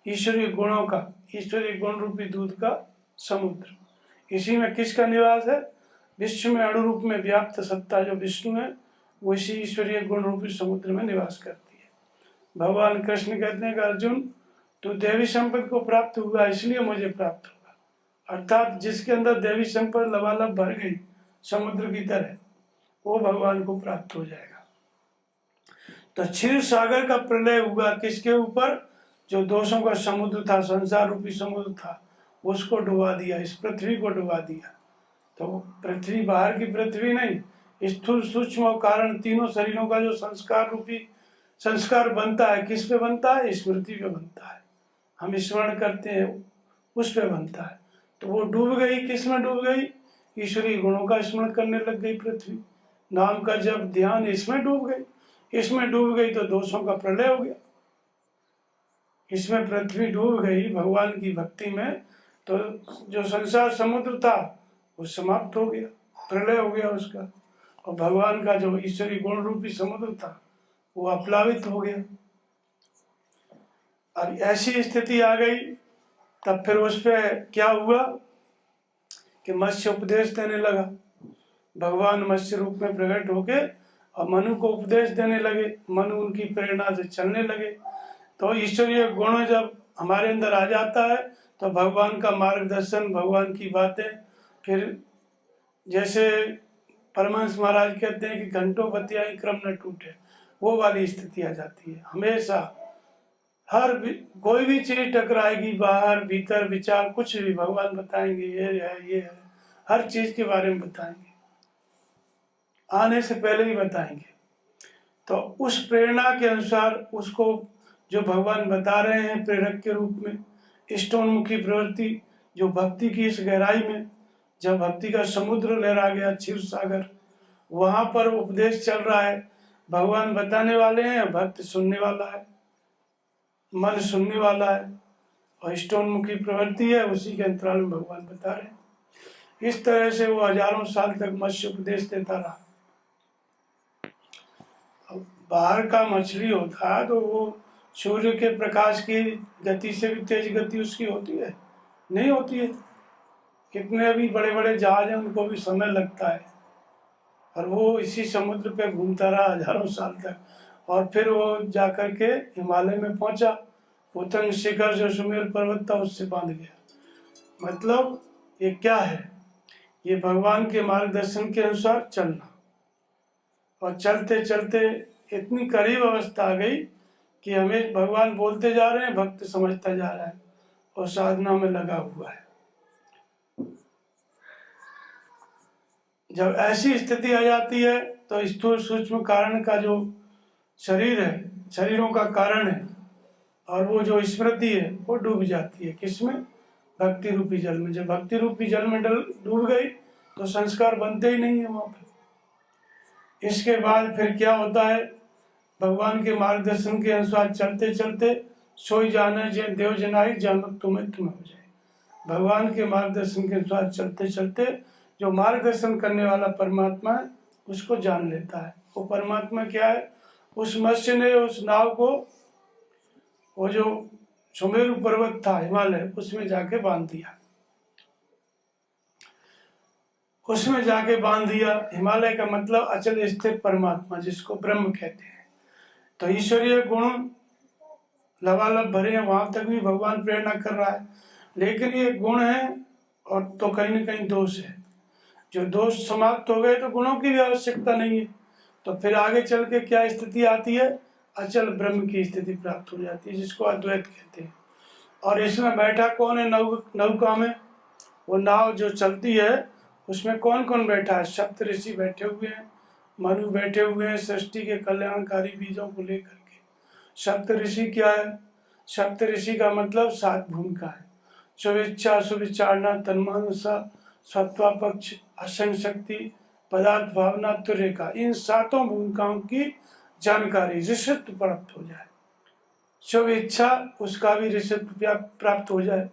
ईश्वरीय गुणों का, ईश्वरीय गुण रूपी दूध का समुद्र। इसी में किसका निवास है? विश्व में अणु रूप में व्याप्त सत्ता जो विष्णु है, वो इसी ईश्वरीय गुण रूपी समुद्र में निवास करती है। भगवान कृष्ण कहते हैं कि अर्जुन, तो देवी संपद को प्राप्त हुआ इसलिए मुझे प्राप्त होगा। अर्थात जिसके अंदर देवी संपद लबालब भर गई समुद्र की तरह, वो भगवान को प्राप्त हो जाएगा। तो क्षीर सागर का प्रलय हुआ किसके ऊपर? जो दोषों का समुद्र था, संसार रूपी समुद्र था, उसको डुबा दिया, इस पृथ्वी को डुबा दिया। तो पृथ्वी बाहर की पृथ्वी नहीं, स्थूल सूक्ष्म और कारण तीनों शरीरों का जो संस्कार रूपी संस्कार बनता है, किस पे बनता है? स्मृति पे बनता है। हम स्मरण करते हैं उस पे बनता है। तो वो डूब गई, किस में डूब गई? ईश्वरीय गुणों का स्मरण करने लग गई पृथ्वी, नाम का जब ध्यान इसमें डूब गई। इसमें डूब गई तो दोषों का प्रलय हो गया। इसमें पृथ्वी डूब गई भगवान की भक्ति में, तो जो संसार समुद्र था वो समाप्त हो गया, प्रलय हो गया उसका, और भगवान का जो ईश्वरी गुण रूपी समुद्र था वो अप्लावित हो गया। और ऐसी स्थिति आ गई, तब फिर उस पर क्या हुआ कि मत्स्य उपदेश देने लगा। भगवान मत्स्य रूप में प्रकट होके और मनु को उपदेश देने लगे। मनु उनकी प्रेरणा से चलने लगे। तो ईश्वरीय गुण जब हमारे अंदर आ जाता है तो भगवान का मार्गदर्शन, भगवान की बातें, फिर जैसे परमहंस महाराज कहते हैं कि घंटों बतियाई क्रम न टूटे, वो वाली स्थिति आ जाती है। हमेशा हर कोई भी चीज टकराएगी, बाहर भीतर विचार कुछ भी भगवान बताएंगे, ये है, हर चीज के बारे में बताएंगे, आने से पहले ही बताएंगे। तो उस प्रेरणा के अनुसार उसको जो भगवान बता रहे हैं प्रेरक के रूप में, स्टोनमुखी प्रवृत्ति जो भक्ति की इस गहराई में, जब भक्ति का समुद्र लहरा गया, क्षीर सागर, वहां पर उपदेश चल रहा है। भगवान बताने वाले हैं, भक्त सुनने वाला है, मन सुनने वाला है, और स्टोनमुखी प्रवृत्ति है, उसी के अंतराल में भगवान बता रहे हैं। इस तरह से वो हजारों साल तक मत्स्य उपदेश देता रहा। बाहर का मछली होता है तो वो सूर्य के प्रकाश की गति से भी तेज गति उसकी होती है? नहीं होती है। कितने भी बड़े बड़े जहाज हैं, उनको भी समय लगता है, और वो इसी समुद्र पे घूमता रहा हजारों साल तक, और फिर वो जाकर के हिमालय में पहुंचा। उत्तंग शिखर जो सुमेर पर्वत था उससे बांध गया। मतलब ये क्या है? ये भगवान के मार्गदर्शन के अनुसार चलना, और चलते चलते इतनी करीब अवस्था आ गई कि हमें भगवान बोलते जा रहे हैं, भक्त समझता जा रहा है और साधना में लगा हुआ है। जब ऐसी स्थिति आ जाती है तो स्थूल सूक्ष्म कारण का जो शरीर है, शरीरों का कारण है, और वो जो स्मृति है वो डूब जाती है। किसमें? भक्ति रूपी जल में। जब भक्ति रूपी जल में डूब गई तो संस्कार बनते ही नहीं है वहां पर। इसके बाद फिर क्या होता है? भगवान के मार्गदर्शन के अनुसार चलते चलते सोई जाने जे देव जनाई जानक तुम्हें हो जाए। भगवान के मार्गदर्शन के अनुसार चलते चलते जो मार्गदर्शन करने वाला परमात्मा है उसको जान लेता है। वो परमात्मा क्या है? उस मत्स्य ने उस नाव को, वो जो सुमेरु पर्वत था हिमालय, उसमें जाके बांध दिया। उसमें जाके बांध दिया। हिमालय का मतलब अचल स्थिर परमात्मा, जिसको ब्रह्म कहते हैं। तो ईश्वरीय गुण लबालब भरे हैं, वहां तक भी भगवान प्रेरणा कर रहा है। लेकिन ये गुण है और तो कहीं ना कहीं दोष है। जो दोष समाप्त हो गए तो गुणों की भी आवश्यकता नहीं है। तो फिर आगे चल के क्या स्थिति आती है? अचल ब्रह्म की स्थिति प्राप्त हो जाती है, जिसको अद्वैत कहते हैं। और इसमें बैठा कौन है नौका में? वो नाव जो चलती है उसमें कौन कौन बैठा है? सप्त ऋषि बैठे हुए हैं, मनु बैठे हुए हैं सृष्टि के कल्याणकारी बीजों को लेकर के। सप्त ऋषि क्या है? सप्त ऋषि का मतलब 7 भूमिका है। शुभेच्छा, सुविचारणा, तन्मानुषा, सत्वा पक्ष, असंग शक्ति, पदार्थ भावना, तुर्यका, इन 7 भूमिकाओं की जानकारी ऋषित्व प्राप्त हो जाए। शुभ इच्छा, उसका भी ऋषित्व प्राप्त हो जाए।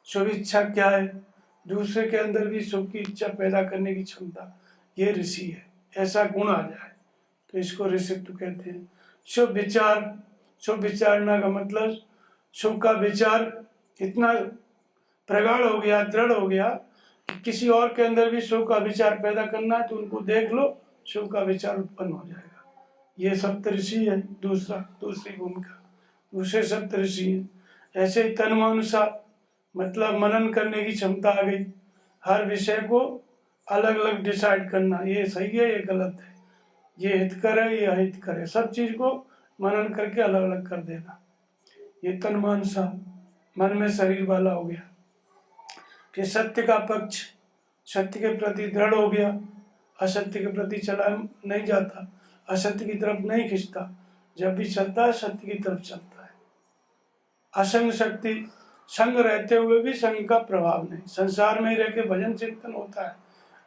शुभ इच्छा क्या है? दूसरे के अंदर भी सुख की इच्छा पैदा करने की क्षमता, ये ऋषि है, ऐसा गुण आ जाए तो इसको ऋषित्व कहते हैं। शुभ विचार, शुभ विचारना का मतलब शुभ का विचार इतना प्रगाढ़ हो गया, दृढ़ हो गया कि किसी और के अंदर भी शुभ का विचार पैदा करना है तो उनको देख लो, शुभ का विचार उत्पन्न हो जाएगा। ये सप्त ऋषि है, दूसरी भूमिका, दूसरे सप्त ऋषि है। ऐसे ही तन्मानुषा मतलब मनन करने की क्षमता आ गई, हर विषय को अलग अलग डिसाइड करना, ये सही है ये गलत है, ये हितकर है ये अहितकर है, सब चीज को मनन करके अलग अलग कर देना, ये तन्मानुषा मन में शरीर वाला हो गया। फिर सत्य का पक्ष, सत्य के प्रति दृढ़ हो गया, असत्य के प्रति चला नहीं जाता, असत्य की तरफ नहीं खिंचता, जब भी चलता है सत्य की तरफ चलता है। असंग शक्ति, संग रहते हुए भी संग का प्रभाव नहीं, संसार में ही रह के भजन चिंतन होता है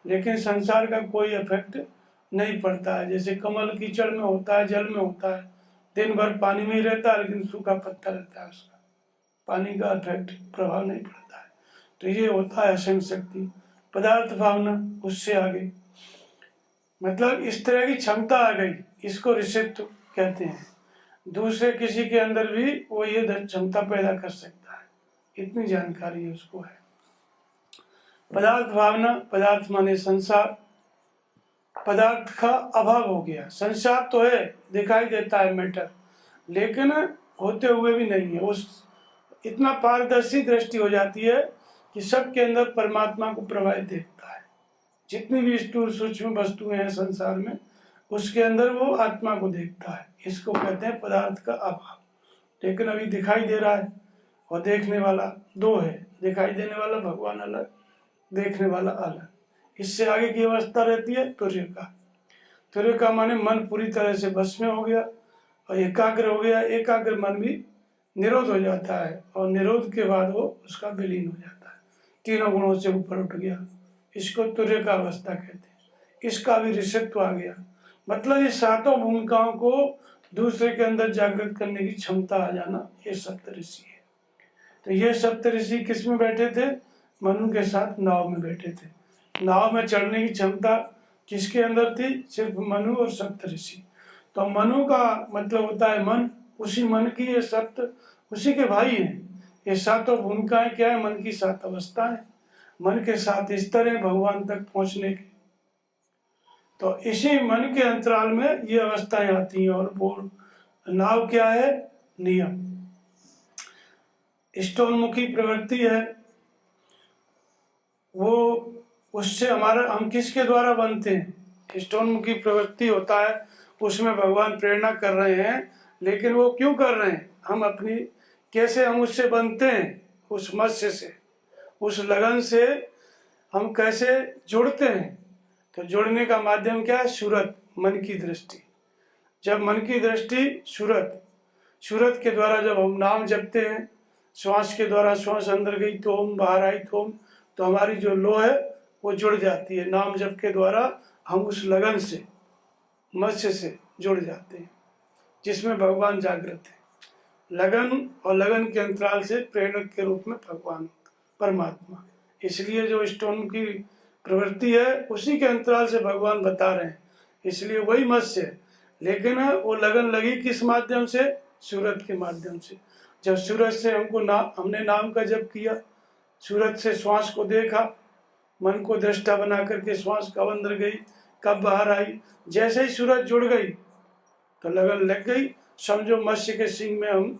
लेकिन संसार का कोई इफेक्ट नहीं पड़ता है। जैसे कमल कीचड़ में होता है, जल में होता है, दिन भर पानी में ही रहता है लेकिन सूखा पत्ता रहता है, उसका पानी का इफेक्ट प्रभाव नहीं पड़ता है। तो ये होता है असंग शक्ति। पदार्थ भावना, उससे आगे मतलब इस तरह की क्षमता आ गई, इसको ऋषित्व कहते हैं। दूसरे किसी के अंदर भी वो ये क्षमता पैदा कर सकता है, इतनी जानकारी उसको है। पदार्थ भावना, पदार्थ माने संसार, पदार्थ का अभाव हो गया, संसार तो है, दिखाई देता है मैटर, लेकिन होते हुए भी नहीं है। उस इतना पारदर्शी दृष्टि हो जाती है कि सबके अंदर परमात्मा को प्रभावित देखता है। जितनी भी स्थूल सूक्ष्म वस्तुएं हैं संसार में, उसके अंदर वो आत्मा को देखता है, इसको कहते हैं पदार्थ का अभाव। लेकिन अभी दिखाई दे रहा है, और देखने वाला 2 है, दिखाई देने वाला भगवान अलग, देखने वाला अलग। इससे आगे की अवस्था रहती है तुर्य का माने मन पूरी तरह से बस में हो गया और एकाग्र हो गया। एकाग्र मन भी निरोध हो जाता है और निरोध के बाद वो उसका विलीन हो जाता है, तीनों गुणों से ऊपर उठ गया, इसको तुर्य का अवस्था कहते हैं। इसका भी ऋषित्व आ गया, मतलब ये 7 भूमिकाओं को दूसरे के अंदर जागृत करने की क्षमता आ जाना, ये सप्त ऋषि है। तो ये सप्त ऋषि किस में बैठे थे? मनु के साथ नाव में बैठे थे। नाव में चढ़ने की क्षमता किसके अंदर थी? सिर्फ मनु और सप्त ऋषि। तो मनु का मतलब होता है मन, उसी मन की ये सप्त उसी के भाई हैं। ये 7 भूमिकाएं क्या है? मन की 7 अवस्थाएं, मन के 7 स्तर हैं भगवान तक पहुंचने के। तो इसी मन के अंतराल में ये अवस्थाएं आती हैं। और वो नाव क्या है? नियम, इष्टोन्मुखी प्रवृत्ति है वो, उससे हमारा हम किसके द्वारा बनते हैं? इष्टोन्मुखी प्रवृत्ति होता है, उसमें भगवान प्रेरणा कर रहे हैं, लेकिन वो क्यों कर रहे हैं? हम अपनी कैसे हम उससे बनते हैं? उस मत्स्य से, उस लगन से हम कैसे जुड़ते हैं? तो जुड़ने का माध्यम क्या है? सूरत, मन की दृष्टि। जब मन की दृष्टि सूरत के द्वारा जब हम नाम जपते हैं, श्वास के द्वारा श्वास अंदर गई तो ओम, बाहर आई तो ओम, तो हमारी जो लो है वो जुड़ जाती है। नाम जप के द्वारा हम उस लगन से, मत्स्य से जुड़ जाते हैं जिसमें भगवान जागृत है। लगन और लगन के अंतराल से प्रेरक के रूप में भगवान परमात्मा, इसलिए जो स्टोन की प्रवृत्ति है उसी के अंतराल से भगवान बता रहे हैं, इसलिए वही मत्स्य है। लेकिन वो लगन लगी किस माध्यम से? सूरत के माध्यम से। जब सूरत से हमने नाम का जप किया, सूरत से श्वास को देखा, मन को दृष्टा बना करके श्वास कब अंदर गई कब बाहर आई, जैसे ही सूरत जुड़ गई तो लगन लग गई। समझो मत्स्य के सींग में हम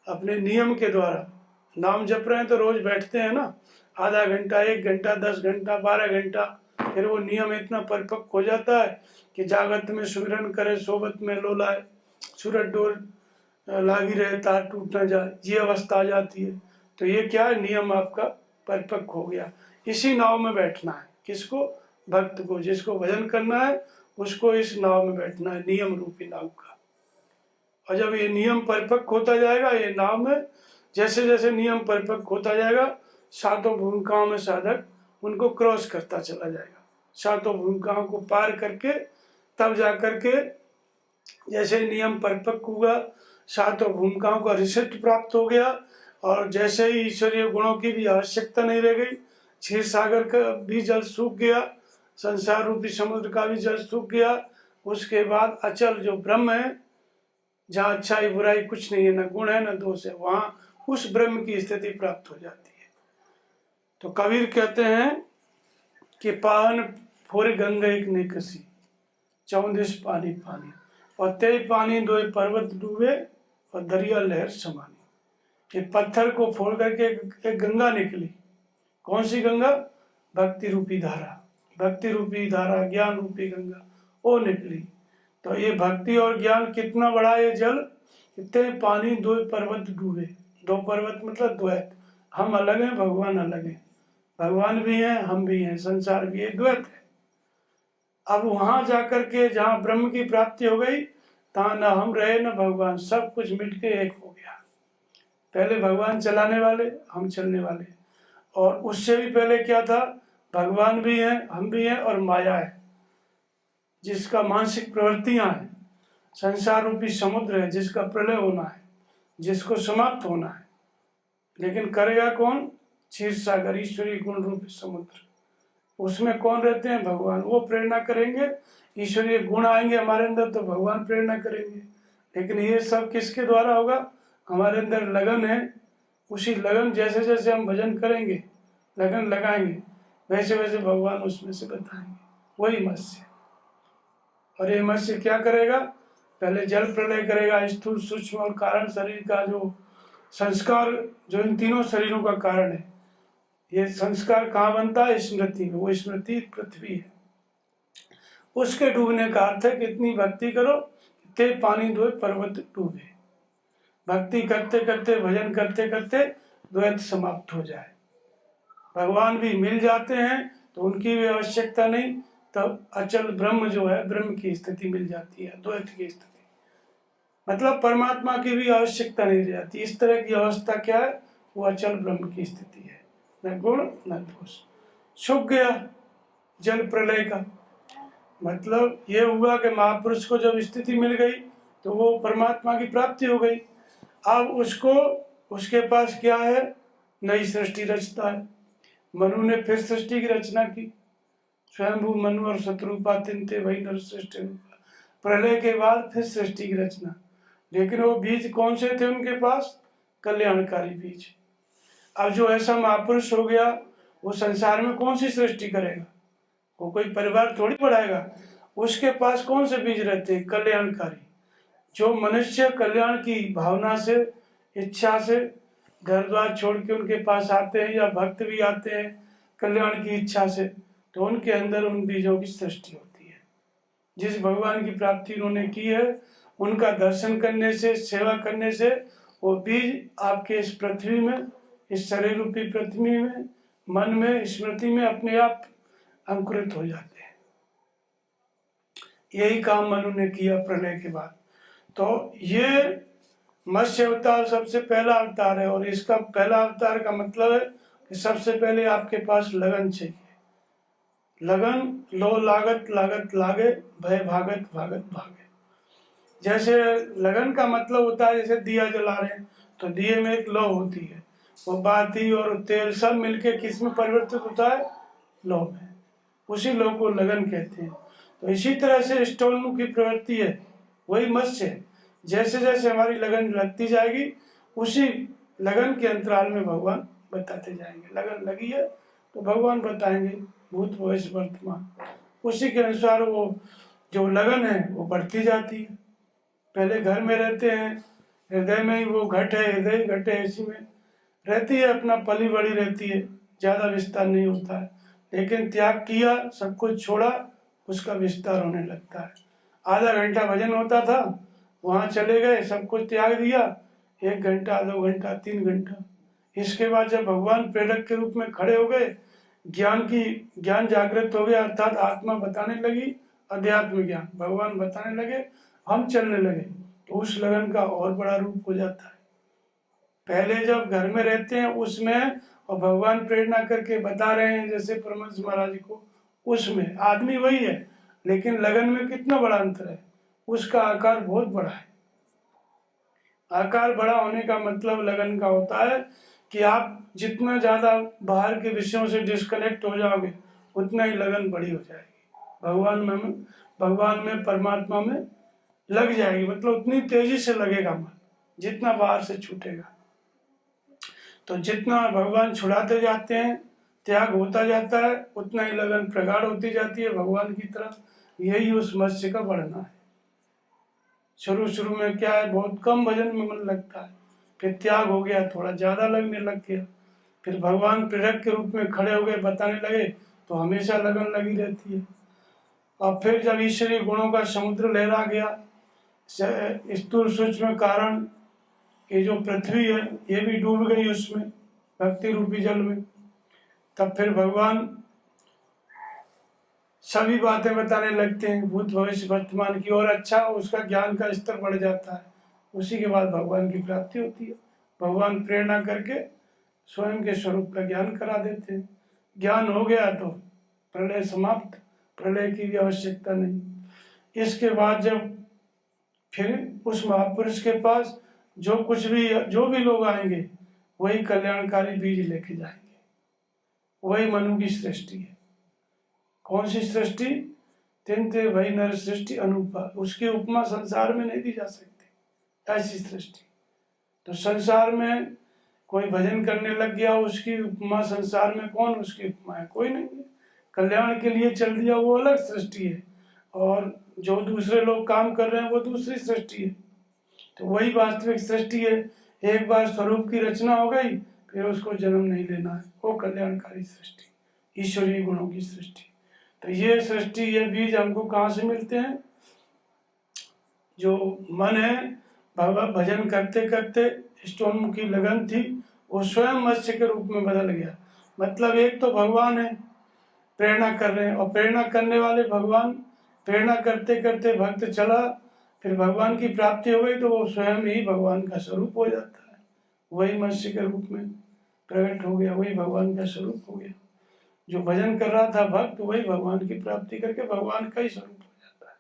अपने नियम के द्वारा नाम जप रहे हैं, तो रोज बैठते हैं ना, आधा घंटा, 1 घंटा, 10 घंटा, 12 घंटा, फिर वो नियम इतना परिपक्व हो जाता है कि जागत में सुमिरन करे, सोबत में लोलाए, सूरत डोल लागी रहे, तार टूट न जाए, ये अवस्था आ जाती है। तो ये क्या है, नियम आपका परिपक्व हो गया। इसी नाव में बैठना है, किसको, भक्त को, जिसको भजन करना है उसको इस नाव में बैठना है, नियम रूपी नाव का। और जब ये नियम परिपक्व होता जाएगा, ये नाव में जैसे जैसे नियम परिपक्व होता जाएगा, सातों भूमिकाओं में साधक उनको क्रॉस करता चला जाएगा, सातों भूमिकाओं को पार करके तब जा करके जैसे नियम परिपक्व हुआ, सातों भूमिकाओं का रिसेट प्राप्त हो गया, और जैसे ही ईश्वरीय गुणों की भी आवश्यकता नहीं रह गई, क्षीर सागर का भी जल सूख गया, संसार रूपी समुद्र का भी जल सूख गया, उसके बाद अचल जो ब्रह्म है, जहाँ अच्छाई बुराई कुछ नहीं है, न गुण है न दोष है, वहाँ उस ब्रह्म की स्थिति प्राप्त हो जाती है। तो कबीर कहते हैं कि पावन फोर गंगा एक ने कसी, 14 पानी पानी, और ते पानी दो पर्वत डूबे, और दरिया लहर समानी। ये पत्थर को फोड़ करके एक गंगा निकली। कौन सी गंगा? भक्ति रूपी धारा, भक्ति रूपी धारा, ज्ञान रूपी गंगा, वो निकली। तो ये भक्ति और ज्ञान कितना बड़ा ये जल, कितने पानी दो पर्वत डूबे। दो पर्वत मतलब द्वैत, हम अलग हैं, भगवान अलग हैं, भगवान भी हैं, हम भी हैं, संसार भी है, द्वैत है। अब वहां जाकर के जहाँ ब्रह्म की प्राप्ति हो गई, तहाँ न हम रहे न भगवान, सब कुछ मिट के एक हो गया। पहले भगवान चलाने वाले, हम चलने वाले, और उससे भी पहले क्या था, भगवान भी हैं, हम भी हैं, और माया है जिसका मानसिक प्रवृत्तियां हैं, संसार रूपी समुद्र है जिसका प्रलय होना है, जिसको समाप्त होना है। लेकिन करेगा कौन? क्षीर सागर, ईश्वरी गुण रूपी समुद्र। उसमें कौन रहते हैं? भगवान। वो प्रेरणा करेंगे, ईश्वरीय गुण आएंगे हमारे अंदर तो भगवान प्रेरणा करेंगे। लेकिन ये सब किसके द्वारा होगा? हमारे अंदर लगन है, उसी लगन, जैसे जैसे हम भजन करेंगे, लगन लगाएंगे, वैसे वैसे भगवान उसमें से बताएंगे। वही मत्स्य। और ये मत्स्य क्या करेगा? पहले जल प्रलय करेगा, स्थूल सूक्ष्म और कारण शरीर का जो संस्कार, जो इन तीनों शरीरों का कारण है, ये संस्कार कहाँ बनता है? स्मृति में। वो स्मृति पृथ्वी है। उसके डूबने का अर्थ है कि इतनी भक्ति करो, ते पानी दो पर्वत डूबे। भक्ति करते करते, भजन करते करते द्वैत समाप्त हो जाए, भगवान भी मिल जाते हैं, तो उनकी भी आवश्यकता नहीं, तब अचल ब्रह्म जो है, ब्रह्म की स्थिति मिल जाती है, द्वैत की स्थिति, मतलब परमात्मा की भी आवश्यकता नहीं रह जाती। इस तरह की अवस्था क्या है? वो अचल ब्रह्म की स्थिति है, न गुण न दोष। सूख गया जल प्रलय का मतलब ये हुआ कि महापुरुष को जब स्थिति मिल गई तो वो परमात्मा की प्राप्ति हो गई। अब उसको, उसके पास क्या है? नई सृष्टि रचता है। मनु ने फिर सृष्टि की रचना की, स्वयंभू मनु और शत्रुपा तिनते वही नर सृष्टि। प्रलय के बाद फिर सृष्टि की रचना, लेकिन वो बीज कौन से थे उनके पास? कल्याणकारी बीज। अब जो ऐसा महापुरुष हो गया, वो संसार में कौन सी सृष्टि करेगा? वो कोई परिवार थोड़ी बढ़ाएगा। उसके पास कौन से बीज रहते हैं? कल्याणकारी। जो मनुष्य कल्याण की भावना से, इच्छा से घर द्वार छोड़ के उनके पास आते हैं, या भक्त भी आते हैं कल्याण की इच्छा से, तो उनके अंदर उन बीजों की सृष्टि होती है। जिस भगवान की प्राप्ति उन्होंने की है, उनका दर्शन करने से, सेवा करने से, वो बीज आपके इस पृथ्वी में, इस शरीर रूपी पृथ्वी में, मन में, स्मृति में अपने आप अंकुरित हो जाते हैं। यही काम मनु ने किया प्रलय के बाद। तो ये मत्स्य अवतार सबसे पहला अवतार है, और इसका पहला अवतार का मतलब है कि सबसे पहले आपके पास लगन चाहिए। लगन, लो लागत लागत लागे, भय भागत भागत भागे। जैसे लगन का मतलब होता है, जैसे दिया जला रहे हैं तो दिए में एक लौ होती है, वो बाती और तेल सब मिलके किस में परिवर्तित होता है? लौ में। उसी लौ को लगन कहते हैं। तो इसी तरह से स्टोलमुखी प्रवृत्ति है, वही मत्स्य है। जैसे जैसे हमारी लगन लगती जाएगी, उसी लगन के अंतराल में भगवान बताते जाएंगे। लगन लगी है तो भगवान बताएंगे भूत भविष्य वर्तमान, उसी के अनुसार वो जो लगन है वो बढ़ती जाती है। पहले घर में रहते हैं, हृदय में ही वो घट है, हृदय घट है, इसी में रहती है, अपना पली बड़ी रहती है, ज़्यादा विस्तार नहीं होता है। लेकिन त्याग किया, सब कुछ छोड़ा, उसका विस्तार होने लगता है। आधा घंटा भजन होता था, वहाँ चले गए, सब कुछ त्याग दिया, 1 घंटा 2 घंटा 3 घंटा। इसके बाद जब भगवान प्रेरक के रूप में खड़े हो गए, ज्ञान जागृत हो गया, अर्थात आत्मा बताने लगी, अध्यात्म ज्ञान भगवान बताने लगे, हम चलने लगे, तो उस लगन का और बड़ा रूप हो जाता है। पहले जब घर में रहते हैं उसमें, और भगवान प्रेरणा करके बता रहे हैं जैसे परमहंस महाराज को, उसमें आदमी वही है, लेकिन लगन में कितना बड़ा अंतर है, उसका आकार बहुत बड़ा है। आकार बड़ा होने का मतलब लगन का होता है कि आप जितना ज्यादा बाहर के विषयों से डिस्कनेक्ट हो जाओगे, उतना ही लगन बड़ी हो जाएगी, भगवान में परमात्मा में लग जाएगी, मतलब उतनी तेजी से लगेगा मन, जितना बाहर से छूटेगा। तो जितना भगवान छुड़ाते जाते हैं, त्याग होता जाता है, उतना ही लगन प्रगाढ़ होती जाती है भगवान की तरफ। यही उस मत्स्य का बढ़ना है। शुरू में क्या है, बहुत कम भजन में मन लगता है, फिर त्याग हो गया, थोड़ा ज्यादा लगने लग गया, फिर भगवान प्रेरक के रूप में खड़े हो गए, बताने लगे, तो हमेशा लगन लगी रहती है। और फिर जब ईश्वरीय गुणों का समुद्र लहरा गया, स्थूल सूक्ष्म कारण ये जो पृथ्वी है ये भी डूब गई उसमें, भक्ति रूपी जल में, तब फिर भगवान सभी बातें बताने लगते हैं, भूत भविष्य वर्तमान की, और अच्छा उसका ज्ञान का स्तर बढ़ जाता है। उसी के बाद भगवान की प्राप्ति होती है। भगवान प्रेरणा करके स्वयं के स्वरूप का ज्ञान करा देते हैं। ज्ञान हो गया तो प्रलय समाप्त, प्रलय की भी आवश्यकता नहीं। इसके बाद जब फिर उस महापुरुष के पास जो भी लोग आएंगे, वही कल्याणकारी बीज लेके जाएंगे। वही मनु की सृष्टि है। कौन सी सृष्टि? तिन्ते वही नर सृष्टि अनुपा, उसकी उपमा संसार में नहीं दी जा सकती, ऐसी सृष्टि। तो संसार में कोई भजन करने लग गया, उसकी उपमा संसार में कौन उसकी उपमा है? कोई नहीं है। कल्याण के लिए चल दिया, वो अलग सृष्टि है, और जो दूसरे लोग काम कर रहे हैं वो दूसरी सृष्टि है। तो वही वास्तविक सृष्टि है। एक बार स्वरूप की रचना हो गई, फिर उसको जन्म नहीं लेना है, वो कल्याणकारी सृष्टि, ईश्वरीय गुणों की सृष्टि। तो ये सृष्टि, ये बीज हमको कहाँ से मिलते हैं? जो मन है, भजन करते करते स्टोन की लगन थी, वो स्वयं मत्स्य के रूप में बदल गया। मतलब एक तो भगवान है, प्रेरणा कर रहे हैं, और प्रेरणा करने वाले भगवान, प्रेरणा करते करते भक्त चला, फिर भगवान की प्राप्ति हो गई, तो वो स्वयं ही भगवान का स्वरूप हो जाता है। वही मत्स्य के रूप में प्रकट हो गया, वही भगवान का स्वरूप हो गया। जो भजन कर रहा था भक्त, वही भगवान की प्राप्ति करके भगवान का ही स्वरूप हो जाता है।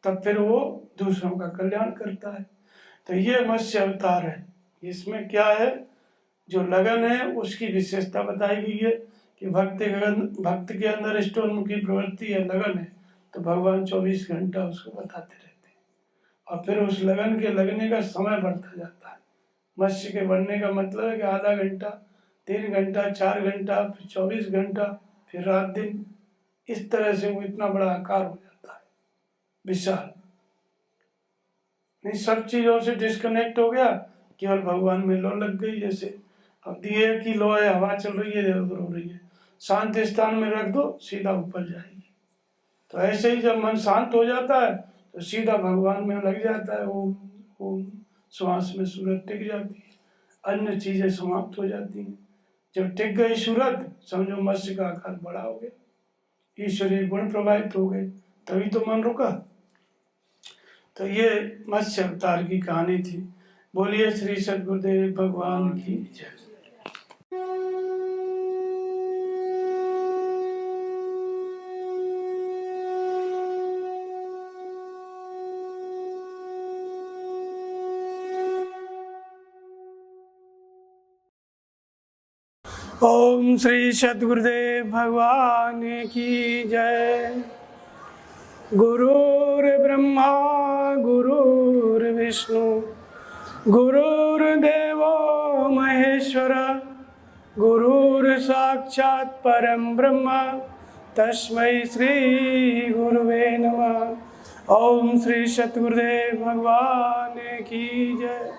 तब फिर वो दूसरों का कल्याण करता है। तो ये मत्स्य अवतार है। इसमें क्या है? जो लगन है उसकी विशेषता बताई गई है कि भक्त के अंदर स्टोनमुखी प्रवृत्ति है, लगन है, तो भगवान 24 घंटा उसको बताते रहते हैं। और फिर उस लगन के लगने का समय बढ़ता जाता है। मत्स्य के बढ़ने का मतलब है कि आधा घंटा, 3 घंटा, 4 घंटा, फिर 24 घंटा, फिर रात दिन, इस तरह से वो इतना बड़ा आकार हो जाता है, विशाल। नहीं, सब चीजों से डिस्कनेक्ट हो गया, केवल भगवान में लो लग गई। जैसे अब दिए की लो है, हवा चल रही है, इधर उधर हो रही है, शांत स्थान में रख दो, सीधा ऊपर जाएगी। तो ऐसे ही जब मन शांत हो जाता है तो सीधा भगवान में लग जाता है। ओम श्वास में सूरत टिक जाती है, अन्य चीजें समाप्त हो जाती हैं। जब टिक गई सूरत, समझो मत्स्य का आकार बड़ा हो गया, ईश्वरीय गुण प्रभावित हो गए, तभी तो मन रुका। तो ये मत्स्य अवतार की कहानी थी। बोलिए श्री सद्गुरुदेव भगवान की जय। ओम श्री सद्गुरुदेव भगवान की जय। गुरुर्ब्रह्मा गुरुर्विष्णु गुरुर्देवो महेश्वर, गुरुर्साक्षात् परं ब्रह्म, तस्मै श्री गुरुवे नमः। ओम श्री सद्गुरुदेव भगवान की जय।